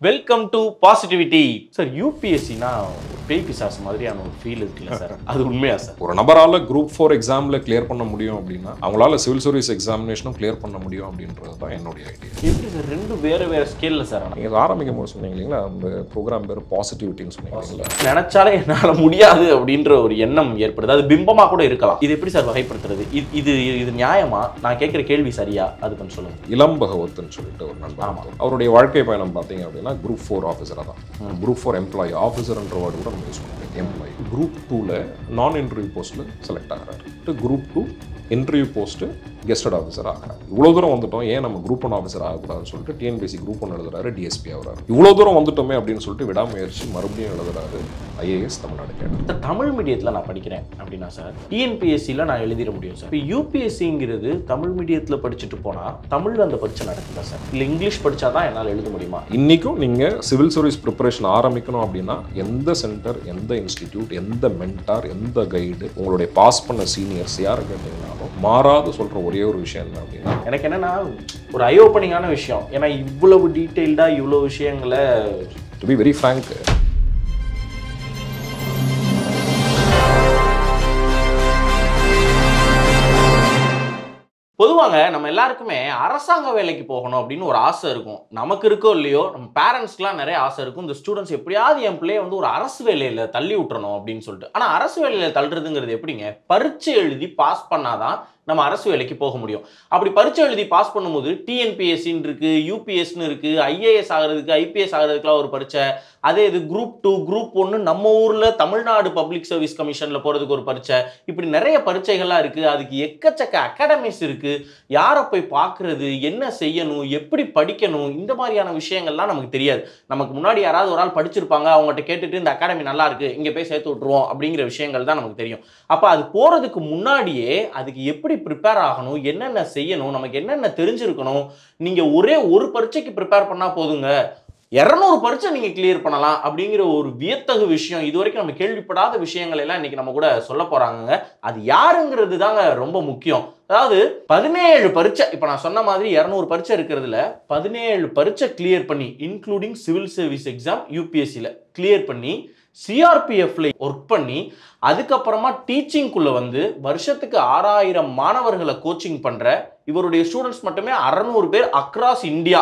Welcome to positivity. Sir, யூபிஎஸ்சினா பேய் பிசாசு மாதிரியான ஒரு ஃபீல் இருக்குல்ல சார், அது உண்மையா சார்? ஒரு நபரால் குரூப் 4 எக்ஸாமில் கிளியர் பண்ண முடியும் அப்படின்னா அவங்களால சிவில் சர்வீஸ் எக்ஸாமினேஷனும் கிளியர் பண்ண முடியும் அப்படின்றது தான் என்னுடைய ஐடியா. எப்படி சார் ரெண்டு வேறு ஸ்கேலில் சார்? நீங்கள் ஆரம்பிக்கும் போது சொன்னீங்க இல்லைங்களா, அந்த ப்ரோக்ராம் பேர் பாசிட்டிவிட்டின்னு சொன்னீங்க. நினைச்சாலே என்னால் முடியாது அப்படின்ற ஒரு எண்ணம் ஏற்படுது. அது பிம்பமாக கூட இருக்கலாம். இது எப்படி சார் வகைப்படுத்துறது? இது இது நியாயமா? நான் கேட்குற கேள்வி சரியா? அது கொஞ்சம் சொல்லுங்க. இளம் பகவத்னு சொல்லிட்டு ஒரு நண்பர், அவருடைய வாழ்க்கை பயணம் பார்த்தீங்க அப்படின்னா குரூப் 4 ஆஃபீஸராக தான். குரூப் 4 எம்ப்ளாயி, ஆஃபீஸர்ன்ற வேர்டு கூட நம்ம யூஸ் பண்ணுவோம். எம்ப்ளாயி குரூப் 2ல நான் இன்டர்வியூ போஸ்ட்டில் செலக்ட் ஆகிறாரு. Group 2 interview post gazetted officer ஆகிறார். இவ்வளோ தூரம் வந்துட்டோம், ஏன் நம்ம குரூப் 1 ஆஃபீஸர் ஆகக்கூடாதுன்னு சொல்லிட்டு டிஎன்பிஎஸ்சி குரூப் 1 எழுதுறாரு, டிஎஸ்பி ஆகிறாரு. இவ்வளோ தூரம் வந்துட்டோமே அப்படின்னு சொல்லிட்டு விடாமுயற்சி மறுபடியும் எழுதுறாரு, ஐஏஎஸ் தமிழ்நாடு கேட்டு. தமிழ் மீடியத்தில் நான் படிக்கிறேன் அப்படின்னா சார், டிஎன்பிஎஸ்சியில் நான் எழுதிட முடியும் சார். இப்போ யூபிஎஸ்சிங்கிறது தமிழ் மீடியத்தில் படிச்சுட்டு போனால் தமிழில் அந்த பரீட்சை நடக்குதா சார்? இல்லை இங்கிலீஷ் படித்தா தான் என்னால் எழுத முடியுமா? இன்றைக்கும் நீங்கள் சிவில் சர்வீஸ் ப்ரிப்பரேஷன் ஆரம்பிக்கணும் அப்படின்னா எந்த சென்டர், எந்த இன்ஸ்டிடியூட், எந்த மென்டார், எந்த கைடு, உங்களுடைய பாஸ் பண்ண சீனியர்ஸ் யாரை கேட்டீங்கன்னாலும் மாறாது சொல்கிற ஒரே ஒரு விஷயம் என்ன அப்படின்னா, எனக்கு என்னன்னா ஒரு ஐ ஓப்பனிங்கான விஷயம். ஏன்னா இவ்வளவு டீட்டெயில்டாக இவ்வளோ விஷயங்களை, டு பி வெரி ஃப்ராங்க், பொதுவாங்க நம்ம எல்லாருக்குமே அரசாங்க வேலைக்கு போகணும் அப்படின்னு ஒரு ஆசை இருக்கும். நமக்கு இருக்கோ இல்லையோ, நம்ம பேரண்ட்ஸ்க்குலாம் நிறைய ஆசை இருக்கும். இந்த ஸ்டூடெண்ட்ஸ் எப்படியாவது என் பிள்ளைய வந்து ஒரு அரசு வேலையில் தள்ளி விட்டுறணும் அப்படின்னு சொல்லிட்டு. ஆனால் அரசு வேலையில் தள்ளுறதுங்கிறது எப்படிங்க? பரீட்சை எழுதி பாஸ் பண்ணாதான் நம்ம அரசு வேலைக்கு போக முடியும். அப்படி பரீட்சை எழுதி பாஸ் பண்ணும்போது டிஎன்பிஎஸ்சின்னு இருக்குது, யூபிஎஸ்ன்னு இருக்குது, ஐஏஎஸ் ஆகிறதுக்கு, ஐபிஎஸ் ஆகிறதுக்குலாம் ஒரு பரீட்சை. அதே இது குரூப் 2, குரூப் 1 நம்ம ஊரில் தமிழ்நாடு பப்ளிக் சர்வீஸ் கமிஷனில் போகிறதுக்கு ஒரு பரீட்சை. இப்படி நிறைய பரீட்சைகள்லாம் இருக்குது. அதுக்கு எக்கச்சக்க அகாடமிஸ் இருக்குது. யாரை போய் பார்க்குறது, என்ன செய்யணும், எப்படி படிக்கணும், இந்த மாதிரியான விஷயங்கள்லாம் நமக்கு தெரியாது. நமக்கு முன்னாடி யாராவது ஒரு ஆள் படிச்சிருப்பாங்க, அவங்ககிட்ட கேட்டுட்டு இந்த அகாடமி நல்லா இருக்குது, இங்கே போய் சேர்த்து விட்ருவோம் அப்படிங்கிற விஷயங்கள் தான் நமக்கு தெரியும். அப்போ அது போகிறதுக்கு முன்னாடியே அதுக்கு எப்படி ப்ரிப்பேர் ஆகணும், என்னென்ன செய்யணும், நமக்கு என்னென்ன தெரிஞ்சிருக்கணும். நீங்கள் ஒரே ஒரு பரீட்சைக்கு ப்ரிப்பேர் பண்ணால் போதுங்க, 200 பரீட்சை நீங்கள் கிளியர் பண்ணலாம் அப்படிங்கிற ஒரு வியத்தகு விஷயம், இது வரைக்கும் நம்ம கேள்விப்படாத விஷயங்கள் எல்லாம் இன்னைக்கு நம்ம கூட சொல்ல போகிறாங்க. அது யாருங்கிறது தாங்க ரொம்ப முக்கியம். அதாவது 17 பரீட்சை, இப்போ நான் சொன்ன மாதிரி 200 பரீட்சை இருக்கிறதுல 17 பரீட்சை கிளியர் பண்ணி, இன்க்ளூடிங் சிவில் சர்வீஸ் எக்ஸாம் யூபிஎஸ்சியில் கிளியர் பண்ணி, சிஆர்பிஎஃப்ல ஒர்க் பண்ணி, அதுக்கப்புறமா டீச்சிங்குள்ள வந்து வருஷத்துக்கு 6000 மாணவர்களை கோச்சிங் பண்ற இவருடைய ஸ்டூடெண்ட்ஸ் மட்டுமே 600 பேர் அக்ராஸ் இந்தியா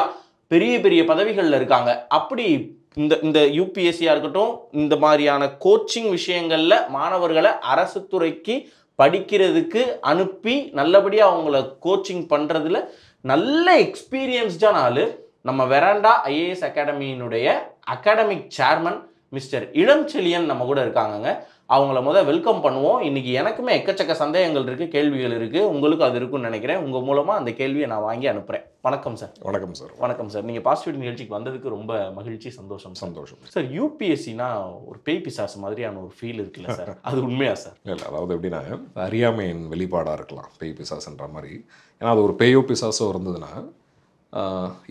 பெரிய பெரிய பதவிகளில் இருக்காங்க. அப்படி இந்த யூபிஎஸ்சியா இருக்கட்டும், இந்த மாதிரியான கோச்சிங் விஷயங்கள்ல மாணவர்களை அரசு துறைக்கு படிக்கிறதுக்கு அனுப்பி நல்லபடியாக அவங்கள கோச்சிங் பண்றதுல நல்ல எக்ஸ்பீரியன்ஸ்டான ஆளு நம்ம வெராண்டா ஐஏஎஸ் அகாடமியினுடைய அகாடமிக் சேர்மன் மிஸ்டர் இளஞ்செழியன் நம்ம கூட இருக்காங்க. அவங்கள வெல்கம் பண்ணுவோம். இன்னைக்கு எனக்குமே எக்கச்சக்க சந்தேகங்கள் இருக்கு, கேள்விகள் இருக்கு, உங்களுக்கு அது இருக்குன்னு நினைக்கிறேன். உங்க மூலமா அந்த கேள்வியை நான் வாங்கி அனுப்புறேன். வணக்கம் சார். வணக்கம் சார். வணக்கம் சார். நீங்க பாசிட்டிவ் நிகழ்ச்சிக்கு வந்ததுக்கு ரொம்ப மகிழ்ச்சி, சந்தோஷம். சார், யூபிஎஸ்சினா ஒரு பேய் பிசாசு மாதிரியான ஒரு ஃபீல் இருக்குல்ல சார், அது உண்மையா சார்? இல்லை, அதாவது எப்படின்னா அறியாமையின் வெளிப்பாடாக இருக்கலாம் பேய் பிசாசுன்ற மாதிரி. ஏன்னா அது ஒரு பேயோ பிசாசோ இருந்ததுன்னா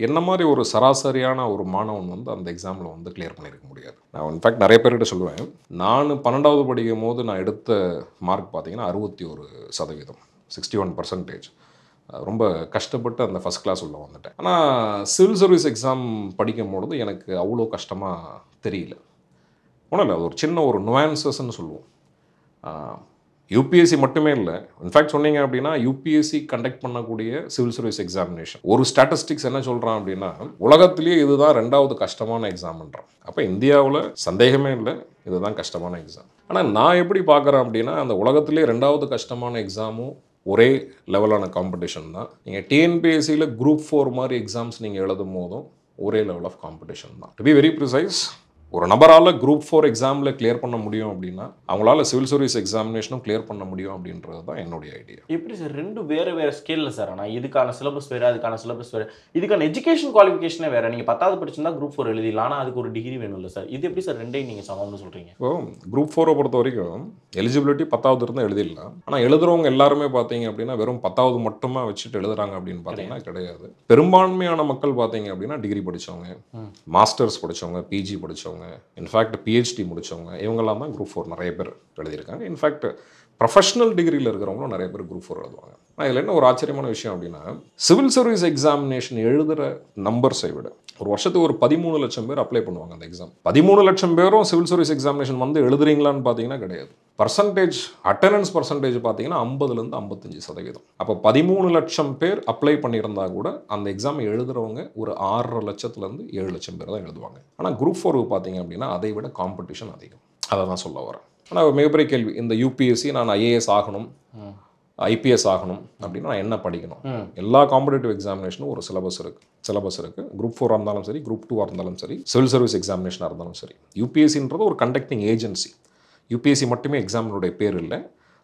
என்ன மாதிரி ஒரு சராசரியான ஒரு மாணவன் வந்து அந்த எக்ஸாமில் வந்து கிளியர் பண்ணியிருக்க முடியாது. நான் இன்ஃபேக்ட் நிறைய பேர்கிட்ட சொல்லுவேன், நான் 12வது படிக்கும் போது நான் எடுத்த மார்க் பார்த்தீங்கன்னா 61%, 61%. ரொம்ப கஷ்டப்பட்டு அந்த ஃபஸ்ட் கிளாஸ் உள்ளே வந்துட்டேன். ஆனால் சிவில் சர்வீஸ் எக்ஸாம் படிக்கும் பொழுது எனக்கு அவ்வளோ கஷ்டமாக தெரியல. ஒன்றும் இல்லை, அது ஒரு சின்ன ஒரு நுவான்சஸ்ன்னு சொல்லுவோம். யூபிஎஸ்சி மட்டுமே இல்லை, இன்ஃபேக்ட் சொன்னீங்க அப்படின்னா யூபிஎஸ்சி கண்டக்ட் பண்ணக்கூடிய சிவில் சர்வீஸ் எக்ஸாமினேஷன் ஒரு ஸ்டாட்டிஸ்டிக்ஸ் என்ன சொல்கிறான் அப்படின்னா, உலகத்திலேயே இதுதான் 2வது கஷ்டமான எக்ஸாம்ன்றான். அப்போ இந்தியாவில் சந்தேகமே இல்லை, இதுதான் கஷ்டமான எக்ஸாம். ஆனால் நான் எப்படி பார்க்குறேன் அப்படின்னா, அந்த உலகத்திலே 2வது கஷ்டமான எக்ஸாமும் ஒரே லெவலான காம்படிஷன் தான். நீங்கள் டிஎன்பிஎஸ்சியில் குரூப் 4 மாதிரி எக்ஸாம்ஸ் நீங்கள் எழுதும் போதும் ஒரே லெவல் ஆஃப் காம்படிஷன் தான். டு பி வெரி ப்ரிசைஸ், ஒரு நபரால் குரூப் 4 எக்ஸாமில் கிளியர் பண்ண முடியும் அப்படின்னா அவங்களால சிவில் சர்வீஸ் எக்ஸாமினேஷனும் கிளியர் பண்ண முடியும் அப்படின்றது தான் என்னுடைய ஐடியா. எப்படி சார் ரெண்டு வேறு ஸ்கேலில் சார்? ஆனால் இதுக்கான சிலபஸ் வேறு, அதுக்கான சிலபஸ் வேறு, இதுக்கான எஜுகேஷன் குவாலிஃபிகேஷனே வேறு. நீங்கள் 10வது படிச்சிருந்தா குரூப் 4 எழுதிடலாம், ஆனால் அதுக்கு ஒரு டிகிரி வேணும்ல சார். இது எப்படி சார் ரெண்டையும் நீங்கள் சமம்னு சொல்கிறீங்க? இப்போ குரூப் 4 பொறுத்த வரைக்கும் எலிஜிபிலிட்டி 10வது இருந்தால் எழுதிடலாம். ஆனால் எழுதுறவங்க எல்லாருமே பார்த்தீங்க அப்படின்னா வெறும் 10வது மட்டுமா வச்சுட்டு எழுதுறாங்க அப்படின்னு பார்த்தீங்கன்னா கிடையாது. பெரும்பான்மையான மக்கள் பார்த்தீங்க அப்படின்னா டிகிரி படித்தவங்க, மாஸ்டர்ஸ் படித்தவங்க, பிஜி படித்தவங்க, இன்ஃபேக்ட் பிஹெச்டி முடித்தவங்க, இவங்கெல்லாம் தான் குரூப் 4 நிறைய பேர் எழுதியிருக்காங்க. இன்ஃபேக்ட் ப்ரொஃபஷனல் டிகிரியில் இருக்கிறவங்களும் நிறைய பேர் குரூப் 4 எழுதுவாங்க. ஆனால் இதில் என்ன ஒரு ஆச்சரியமான விஷயம் அப்படின்னா, சிவில் சர்வீஸ் எக்ஸாமினேஷன் எழுதுகிற நம்பர்ஸை விட ஒரு வருஷத்துக்கு ஒரு 13 லட்சம் பேர் அப்ளை பண்ணுவாங்க அந்த எக்ஸாம். 13 லட்சம் பேரும் சிவில் சர்வீஸ் எக்ஸாமினேஷன் வந்து எழுதுறீங்களான்னு பார்த்தீங்கன்னா கிடையாது. அட்டெண்டன்ஸ் பர்சன்டேஜ் பார்த்தீங்கன்னா 50லேருந்து 55%. அப்போ 13 லட்சம் பேர் அப்ளை பண்ணியிருந்தா கூட அந்த எக்ஸாம் எழுதுறவங்க ஒரு 6.5 லட்சத்துலேருந்து 7 லட்சம் பேர் தான் எழுதுவாங்க. ஆனால் குரூப் 4 பார்த்தீங்க அப்படின்னா அதை விட காம்படிஷன் அதிகம். அதை தான் சொல்ல வரேன். ஆனால் மிகப்பெரிய கேள்வி, இந்த யூபிஎஸ்சி நான் ஐஏஎஸ் ஆகணும், ஐபிஎஸ் ஆகணும் அப்படின்னா நான் என்ன படிக்கணும்? எல்லா காம்படிட்டிவ் எக்ஸாமினேஷனும் ஒரு சிலபஸ் இருக்குது. குரூப் 4 இருந்தாலும் சரி, குரூப் 2 இருந்தாலும் சரி, சிவில் சர்வீஸ் எக்ஸாமினேஷனாக இருந்தாலும் சரி. யூபிஎஸ்சின்றது ஒரு கண்டக்டிங் ஏஜென்சி. யூபிஎஸ்சி மட்டுமே எக்ஸாமினுடைய பேர் இல்லை.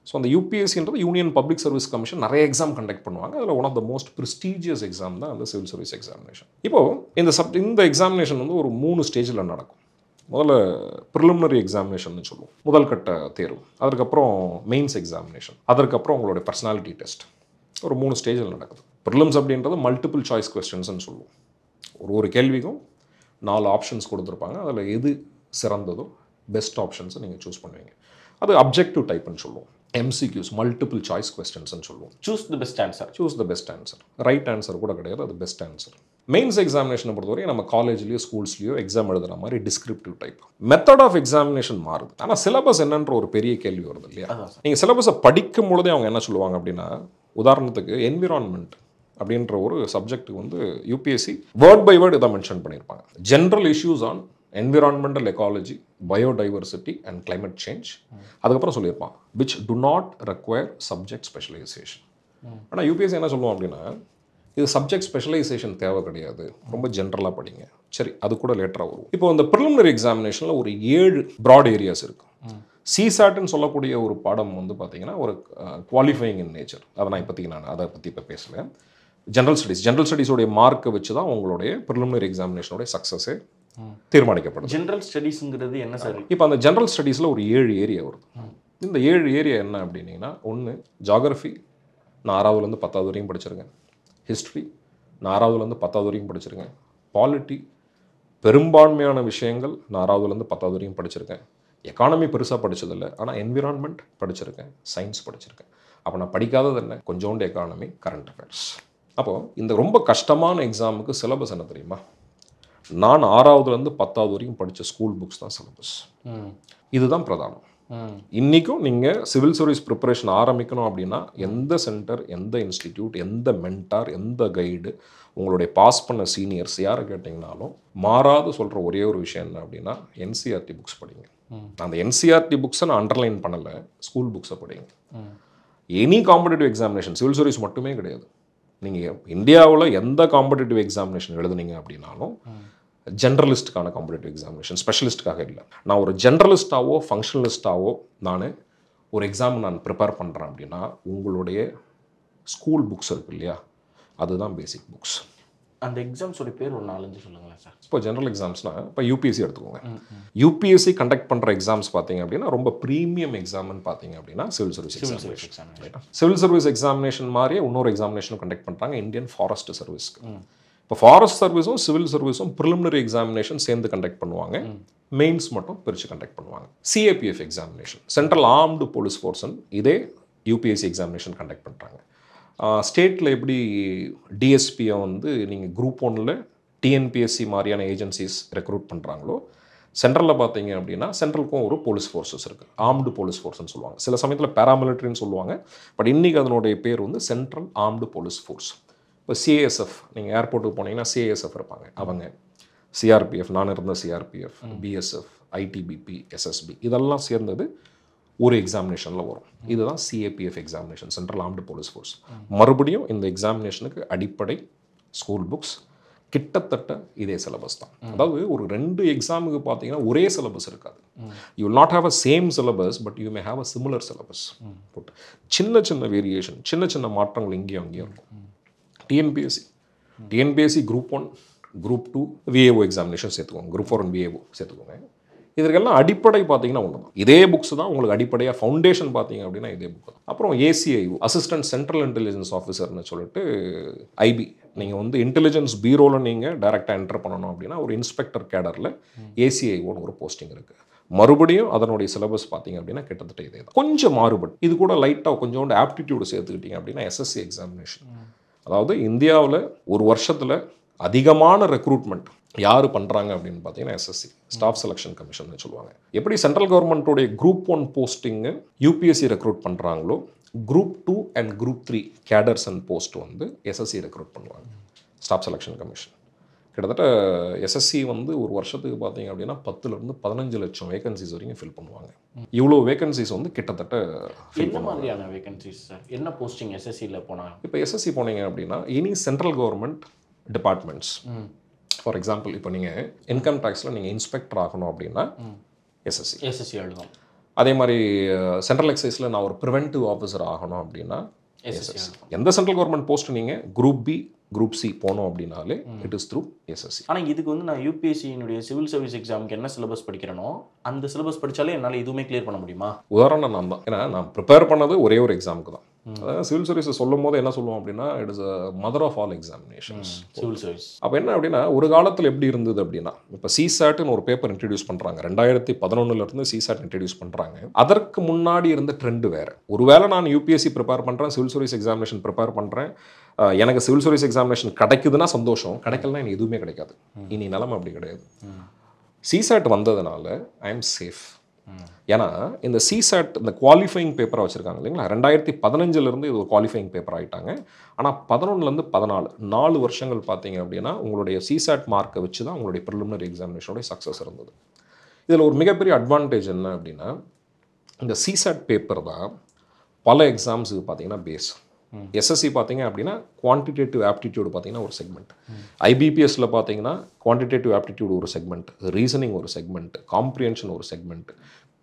ஸோ அந்த யூபிஎஸ்சின்றது யூனியன் பப்ளிக் சர்வீஸ் கமிஷன் நிறைய எக்ஸாம் கண்டக்ட் பண்ணுவாங்க. அதில் one of the most prestigious exam தான் அந்த சிவில் சர்வீஸ் எக்ஸாமினேஷன். இப்போது இந்த எக்ஸாமினேஷன் வந்து ஒரு 3 ஸ்டேஜில் நடக்கும். முதல்ல ப்ரிலிமினரி எக்ஸாமினேஷன் சொல்லுவோம், முதல் கட்ட தேர்வு. அதுக்கப்புறம் மெயின்ஸ் எக்ஸாமினேஷன், அதற்கப்புறம் உங்களுடைய பர்சனாலிட்டி டெஸ்ட். ஒரு 3 ஸ்டேஜில் நடக்குது. ப்ரிலிம்ஸ் அப்படின்றது மல்டிபிள் சாய்ஸ் கொஸ்டின்ஸ்னு சொல்லுவோம். ஒரு கேள்விக்கும் 4 ஆப்ஷன்ஸ் கொடுத்துருப்பாங்க. அதில் எது சிறந்ததோ பெஸ்ட் ஆப்ஷன்ஸை நீங்கள் சூஸ் பண்ணுவீங்க. அது அப்ஜெக்டிவ் டைப்னு சொல்லுவோம். MCQs, மல்டிபிள் சாய்ஸ் கொஸ்டின்ஸ்னு சொல்லுவோம். Choose the best answer. Right answer கூட கிடையாது, அது பெஸ்ட் ஆன்சர். மெயின்ஸ் எக்ஸாமினேஷனை பொறுத்தவரை நம்ம காலேஜ்லேயோ ஸ்கூல்ஸ்லேயோ எக்ஸாம் எழுதுகிற மாதிரி descriptive type. Method of examination மாறுது. ஆனால் சிலபஸ் என்னன்ற ஒரு பெரிய கேள்வி வருது இல்லையா? நீங்கள் சிலபஸை படிக்கும் பொழுதே அவங்க என்ன சொல்லுவாங்க அப்படின்னா, உதாரணத்துக்கு என்விரான்மெண்ட் அப்படின்ற ஒரு சப்ஜெக்ட்டுக்கு வந்து யூபிஎஸ்சி வேர்ட் பை வேர்ட் இதை மென்ஷன் பண்ணியிருப்பாங்க. General issues on environmental ecology, biodiversity and climate change. அதுக்கப்புறம் சொல்லியிருப்பான் which do not require subject specialisation. ஆனால் யூபிஎஸ்சி என்ன சொல்லுவோம் அப்படின்னா, இது சப்ஜெக்ட் ஸ்பெஷலைசேஷன் தேவை கிடையாது, ரொம்ப ஜென்ரலாக படிங்க. சரி, அது கூட லேட்டராக வரும். இப்போ இந்த ப்ரிலிமினரி எக்ஸாமினேஷனில் ஒரு 7 ப்ராட் ஏரியாஸ் இருக்குது. சிசாட்னு சொல்லக்கூடிய ஒரு பாடம் வந்து பார்த்தீங்கன்னா ஒரு குவாலிஃபையிங் இன் நேச்சர். அதை பற்றி இப்போ பேசல. ஜென்ரல் ஸ்டடீஸோடைய மார்க்கை வச்சு தான் உங்களுடைய ப்ரிலிமினரி எக்ஸாமினேஷனுடைய சக்ஸஸே தீர்மானிக்கப்படுது. ஜென்ரல் ஸ்டடீஸுங்கிறது என்ன சார்? இப்போ அந்த ஜென்ரல் ஸ்டடீஸில் ஒரு 7 ஏரியா வருது. இந்த 7 ஏரியா என்ன அப்படின்னீங்கன்னா, 1 ஜாகிரஃபி, நான் 6வதுலேருந்து 10வது வரையும் படிச்சிருக்கேன். ஹிஸ்ட்ரி, நான் 6வதுலேருந்து 10வது வரையும் படிச்சிருக்கேன். பாலிட்டி, பெரும்பான்மையான விஷயங்கள் நான் 6வதுலேருந்து 10வது வரையும் படிச்சிருக்கேன். எக்கானமி பெருசாக படித்ததில்லை, ஆனால் என்விரான்மெண்ட் படிச்சிருக்கேன், சயின்ஸ் படிச்சிருக்கேன். அப்போ நான் படிக்காதது என்ன? கொஞ்சோண்டு எக்கானமி, கரண்ட் அஃபேர்ஸ். அப்போது இந்த ரொம்ப கஷ்டமான எக்ஸாமுக்கு சிலபஸ் என்ன தெரியுமா? நான் 6வதுலேருந்து 10வது வரைக்கும் படித்த ஸ்கூல் புக்ஸ் தான் சிலபஸ். இதுதான் பிரதானம். இன்றைக்கும் நீங்கள் சிவில் சர்வீஸ் ப்ரிப்பரேஷன் ஆரம்பிக்கணும் அப்படின்னா எந்த சென்டர், எந்த இன்ஸ்டிடியூட், எந்த மென்டார், எந்த கைடு, உங்களுடைய பாஸ் பண்ண சீனியர்ஸ் யாரை கேட்டிங்கனாலும் மாறாது சொல்கிற ஒரே ஒரு விஷயம் என்ன அப்படின்னா, NCERT புக்ஸ் படிங்க. அந்த NCERT புக்ஸை நான் அண்டர்லைன் பண்ணலை, ஸ்கூல் புக்ஸை படிங்க. Any competitive examination, civil service மட்டுமே கிடையாது, நீங்கள் இந்தியாவில் எந்த காம்படிட்டிவ் எக்ஸாமினேஷன் எழுதுனீங்க அப்படின்னாலும் ஜென்ரலிஸ்ட்டுக்கான காம்படிட்டிவ் எக்ஸாமினேஷன், ஸ்பெஷலிஸ்ட்டுக்காக இல்லை. நான் ஒரு ஜென்ரலிஸ்ட்டாவோ ஃபங்க்ஷனலிஸ்ட்டாவோ ஒரு எக்ஸாம் நான் ப்ரிப்பேர் பண்ணுறேன் அப்படின்னா உங்களுடைய ஸ்கூல் புக்ஸ் இருக்கு இல்லையா, அதுதான் பேசிக் புக்ஸ். அந்த எக்ஸாம்ஸோட பேர் ஒரு 4-5 சொல்லுங்களேன் சார். இப்போ ஜென்ரல் எக்ஸாம்ஸ்னால் இப்போ யூபிஎஸ்சி எடுத்துக்கோங்க. யூபிஎஸ்சி கண்டக்ட் பண்ணுற எக்ஸாம்ஸ் பார்த்தீங்க அப்படின்னா ரொம்ப ப்ரீமியம் எக்ஸாம்னு பார்த்தீங்க அப்படின்னா civil service examination. Civil service examination மாதிரியே இன்னொரு எக்ஸாமினேஷன் கண்டக்ட் பண்ணுறாங்க இந்தியன் ஃபாரஸ்ட் சர்வீஸ்க்கு. இப்போ ஃபாரஸ்ட் சர்வீஸும் சிவில் சர்வீஸும் ப்ரிலிமினரி எக்ஸாமினேஷன் சேர்ந்து கண்டக்ட் பண்ணுவாங்க, மெயின்ஸ் மட்டும் பிரித்து கண்டக்ட் பண்ணுவாங்க. CAPF examination, central armed police ஃபோர்ஸ்ன்னு இதே யூபிஎஸ்சி எக்ஸாமினேஷன் கண்டக்ட் பண்ணுறாங்க. ஸ்டேட்டில் எப்படி டிஎஸ்பியை வந்து நீங்கள் குரூப் 1ல் TNPSC மாதிரியான ஏஜென்சிஸ் ரெக்ரூட் பண்ணுறாங்களோ, சென்ட்ரலில் பார்த்தீங்க அப்படின்னா சென்ட்ரலுக்கும் ஒரு போலீஸ் ஃபோர்ஸஸ் இருக்குது, ஆர்ம்டு போலீஸ் ஃபோர்ஸ்னு சொல்லுவாங்க. சில சமயத்தில் பேராமிலிட்ரின்னு சொல்லுவாங்க, பட் இன்றைக்கி அதனுடைய பேர் வந்து சென்ட்ரல் ஆர்ம்டு போலீஸ் ஃபோர்ஸ். இப்போ CASF, நீங்கள் ஏர்போர்ட்டுக்கு போனீங்கன்னா CASF இருப்பாங்க, அவங்க CRPF, நான் இருந்த CRPF, BSF, ITBP, SSB இதெல்லாம் சேர்ந்தது ஒரு எக்ஸாமினேஷனில் வரும். இதுதான் CAPF examination, central armed police force. மறுபடியும் இந்த எக்ஸாமினேஷனுக்கு அடிப்படை ஸ்கூல் புக்ஸ் கிட்டத்தட்ட இதே சிலபஸ் தான். அதாவது ஒரு 2 எக்ஸாமுக்கு பார்த்தீங்கன்னா ஒரே சிலபஸ் இருக்காது. You will not have a same syllabus, but you may have a similar syllabus. சின்ன சின்ன வேரியேஷன், சின்ன சின்ன மாற்றங்கள் இங்கேயும் அங்கேயும் இருக்கும். TNPSC group 1, group 2 VAO examination சேர்த்துக்கோங்க, குரூப் 4 அண்ட் VAO சேர்த்துக்கோங்க. இதற்கெல்லாம் அடிப்படை பார்த்தீங்கன்னா ஒன்று தான், இதே புக்ஸ் தான் உங்களுக்கு அடிப்படையாக. ஃபவுண்டேஷன் பார்த்தீங்க அப்படின்னா இதே புக் தான். அப்புறம் ACIO, அசிஸ்டன்ட் சென்ட்ரல் இன்டெலிஜென்ஸ் ஆஃபீஸர்னு சொல்லிட்டு IB, நீங்கள் வந்து இன்டெலிஜென்ஸ் பீரோவில் நீங்கள் டைரெக்டாக என்டர் பண்ணணும் அப்படின்னா ஒரு இன்ஸ்பெக்டர் கேடரில் ACIOன்னு ஒரு போஸ்டிங் இருக்குது. மறுபடியும் அதனுடைய சிலபஸ் பார்த்தீங்க அப்படின்னா கிட்டத்தட்ட இதே தான், கொஞ்சம் மாறுபட்டு. இது கூட லைட்டாக கொஞ்சோண்டு ஆப்டிடியூடு சேர்த்துக்கிட்டீங்க அப்படின்னா எஸ்எஸ்சி எக்ஸாமினேஷன். அதாவது இந்தியாவில் ஒரு வருஷத்தில் அதிகமான ரெக்ரூட்மெண்ட் யார் பண்ணுறாங்க அப்படின்னு பார்த்தீங்கன்னா எஸ்எஸ்சி, ஸ்டாஃப் செலெக்ஷன் கமிஷன் சொல்லுவாங்க. எப்படி சென்ட்ரல் கவர்மெண்ட்டோடைய குரூப் 1 போஸ்டிங்கு யூபிஎஸ்சி ரெக்ரூட் பண்ணுறாங்களோ, group 2 and group 3 cadres and post வந்து எஸ்எஸ்சி ரெக்ரூட் பண்ணுவாங்க, ஸ்டாஃப் செலெக்ஷன் கமிஷன். கிட்டத்தட்ட எஸ்எஸ்சி வந்து ஒரு வருஷத்துக்கு பார்த்தீங்க அப்படின்னா 10லேருந்து 15 லட்சம் வேகன்சிஸ் வரைக்கும் ஃபில் பண்ணுவாங்க. இவ்வளோ வேகன்சிஸ் வந்து கிட்டத்தட்ட ஃபில் என்ன மாதிரியான வேகன்சிஸ் சார்? என்ன போஸ்டிங் எஸ்எஸ்சியில் போனாங்க? இப்போ எஸ்எஸ்சி போனீங்க அப்படின்னா இனி central government departments, for example இப்போ நீங்கள் இன்கம் டேக்ஸில் நீங்கள் இன்ஸ்பெக்டர் ஆகணும் அப்படின்னா எஸ்எஸ்சி எழுதணும். அதே மாதிரி சென்ட்ரல் எக்ஸைஸில் நான் ஒரு ப்ரிவென்டிவ் ஆஃபீஸர் ஆகணும் அப்படின்னா எஸ்எஸ்சி. எந்த சென்ட்ரல் கவர்மெண்ட் போஸ்ட் நீங்கள் குரூப் பி குரூப் சி போனோம் அப்படின்னாலே இட் இஸ் த்ரூ எஸ்எஸ்சி. ஆனால் இதுக்கு வந்து நான் யூபிஎஸ்சியினுடைய சிவில் சர்வீஸ் எக்ஸாமுக்கு என்ன சிலபஸ் படிக்கிறனோ அந்த சிலபஸ் படித்தாலே என்னால் இதுவுமே கிளியர் பண்ண முடியுமா? உதாரணம் நான் தான், ஏன்னா நான் ப்ரிப்பேர் பண்ணது ஒரே ஒரு எக்ஸாமுக்கு தான். அதாவது சிவில் சர்வீஸ் சொல்லும் போது என்ன சொல்லுவோம் அப்படின்னா it is a mother of all examinations civil service. அப்போ என்ன அப்படின்னா ஒரு காலத்தில் எப்படி இருந்தது அப்படின்னா இப்போ சிசாட்னு ஒரு பேப்பர் இன்ட்ரடியூஸ் பண்ணுறாங்க, 2011 சிசாட் இன்ட்ரடியூஸ் பண்ணுறாங்க. அதற்கு முன்னாடி இருந்த ட்ரெண்டு வேறு. ஒருவேளை நான் யூபிஎஸ்சி ப்ரிப்பேர் பண்ணுறேன், சிவில் சர்வீஸ் எக்ஸாமினேஷன் ப்ரிப்பேர் பண்ணுறேன், எனக்கு சிவில் சர்வீஸ் எக்ஸாமினேஷன் கிடைக்குதுன்னா சந்தோஷம், கிடைக்கலனா எனக்கு எதுவுமே கிடைக்காது. இனி நிலைமை அப்படி கிடையாது. சிசாட் வந்ததுனால ஐ எம் சேஃப். ஏன்னா இந்த சிசாட் இந்த குவாலிஃபைங் பேப்பராக வச்சுருக்காங்க இல்லைங்களா, 2015 இது ஒரு குவாலிஃபைங் பேப்பர் ஆகிட்டாங்க. ஆனால் 11 4 வருஷங்கள் பார்த்தீங்க அப்படின்னா உங்களுடைய சிசாட் மார்க்கை வச்சு தான் உங்களுடைய ப்ரிலிமினரி எக்ஸாமினேஷனுடைய சக்ஸஸ் இருந்தது. இதில் ஒரு மிகப்பெரிய அட்வான்டேஜ் என்ன அப்படின்னா இந்த சிசாட் பேப்பர் தான் பல எக்ஸாம்ஸுக்கு பார்த்தீங்கன்னா பேஸ். எஸ்எஸ்சி பார்த்தீங்க அப்படின்னா குவான்டிடேட்டிவ் ஆப்டிடியூடு பார்த்தீங்கன்னா ஒரு செக்மெண்ட், ஐபிபிஎஸ்ல பார்த்தீங்கன்னா குவான்டிடேட்டிவ் ஆப்டிடியூடு ஒரு செக்மெண்ட், ரீசனிங் ஒரு செக்மெண்ட், காம்ப்ரிஹென்ஷன் ஒரு செக்மெண்ட்,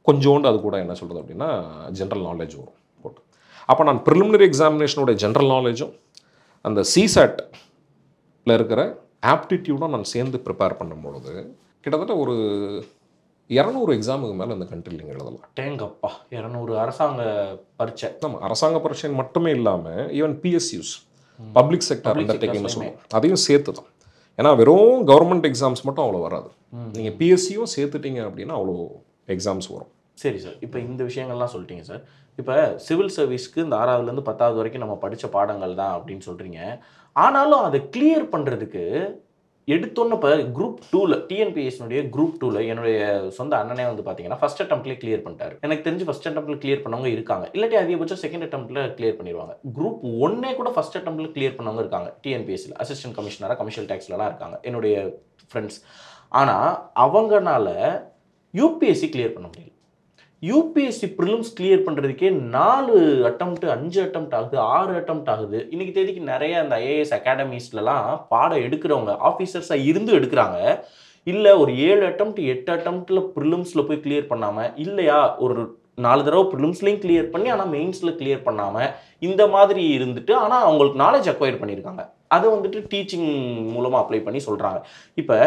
கொஞ்சோண்டு அது கூட என்ன சொல்கிறது அப்படின்னா ஜென்ரல் நாலேஜ் வரும் போட்டு. அப்போ நான் ப்ரிலிமினரி எக்ஸாமினேஷனோட ஜென்ரல் நாலேஜும் அந்த சிசாட்டில் இருக்கிற ஆப்டிடியூடும் நான் சேர்ந்து ப்ரிப்பேர் பண்ணும்பொழுது கிட்டத்தட்ட ஒரு 200 எக்ஸாமுக்கு மேலே இந்த கண்ட்ரியில் நீங்கள் எழுதலாம். டேங்கப்பா, 200 அரசாங்க பரீட்சை. நம்ம அரசாங்க பரீட்சை மட்டுமே இல்லாமல் ஈவன் பிஎஸ்யூஸ், பப்ளிக் செக்டர் அண்டர்டேக்கிங்னு சொல்லுவோம், அதையும் சேர்த்து தான். ஏன்னா வெறும் கவர்மெண்ட் எக்ஸாம்ஸ் மட்டும் அவ்வளோ வராது, நீங்கள் பிஎஸ்சியும் சேர்த்துட்டீங்க அப்படின்னா அவ்வளோ எக்ஸாம்ஸ் வரும். சரி சார், இப்போ இந்த விஷயங்கள்லாம் சொல்லிட்டீங்க சார். இப்போ சிவில் சர்வீஸ்க்கு இந்த 6ஆவதுலேருந்து 10ஆவது வரைக்கும் நம்ம படித்த பாடங்கள் தான் அப்படின்னு சொல்கிறீங்க. ஆனாலும் அதை கிளியர் பண்ணுறதுக்கு எடுத்தோன்னு இப்போ குரூப் 2ல் டிஎன்பிஎஸ்னுடைய குரூப் 2ல் என்னுடைய சொந்த அண்ணனே வந்து பார்த்தீங்கன்னா ஃபஸ்ட் அட்டம்ப்ட்லேயே கிளியர் பண்ணிட்டாரு. எனக்கு தெரிஞ்சு ஃபஸ்ட் அட்டம்ப்ட்டில் கிளியர் பண்ணவங்க இருக்காங்க, இல்லாட்டி அதிகபட்சம் செகண்ட் அட்டம்ப்ட்டில் கிளியர் பண்ணிடுவாங்க. குரூப் 1 கூட ஃபஸ்ட் அட்டம்ப்ட்டில் கிளியர் பண்ணவங்க இருக்காங்க டிஎன்பிஎஸ்சியில், அசிஸ்டன்ட் கமிஷனராக கமர்ஷியல் டேக்ஸ்லலாம் இருக்காங்க என்னுடைய ஃப்ரெண்ட்ஸ். ஆனால் அவங்கனால யூபிஎஸ்சி கிளியர் பண்ண முடியல. யூபிஎஸ்சி ப்ரிலிம்ஸ் கிளியர் பண்ணுறதுக்கே 4 அட்டம்ப்ட் 5 அட்டம்ப்ட் ஆகுது, 6 அட்டம்ப்ட் ஆகுது. இன்றைக்கி தேதிக்கு நிறைய அந்த ஐஏஎஸ் அகாடமிஸ்லாம் பாடம் எடுக்கிறவங்க ஆஃபீஸர்ஸாக இருந்து எடுக்கிறாங்க. இல்லை ஒரு 7 அட்டம்ப்ட் 8 அட்டம்ப்டில் ப்ரிலிம்ஸில் போய் கிளியர் பண்ணாமல், இல்லையா ஒரு 4 தடவை ப்ரிலிம்ஸ்லையும் கிளியர் பண்ணி ஆனால் மெயின்ஸில் கிளியர் பண்ணாமல் இந்த மாதிரி இருந்துட்டு ஆனால் அவங்களுக்கு நாலேஜ் அக்வயர் பண்ணியிருக்காங்க. அதை வந்துட்டு டீச்சிங் மூலமாக அப்ளை பண்ணி சொல்கிறாங்க. இப்போ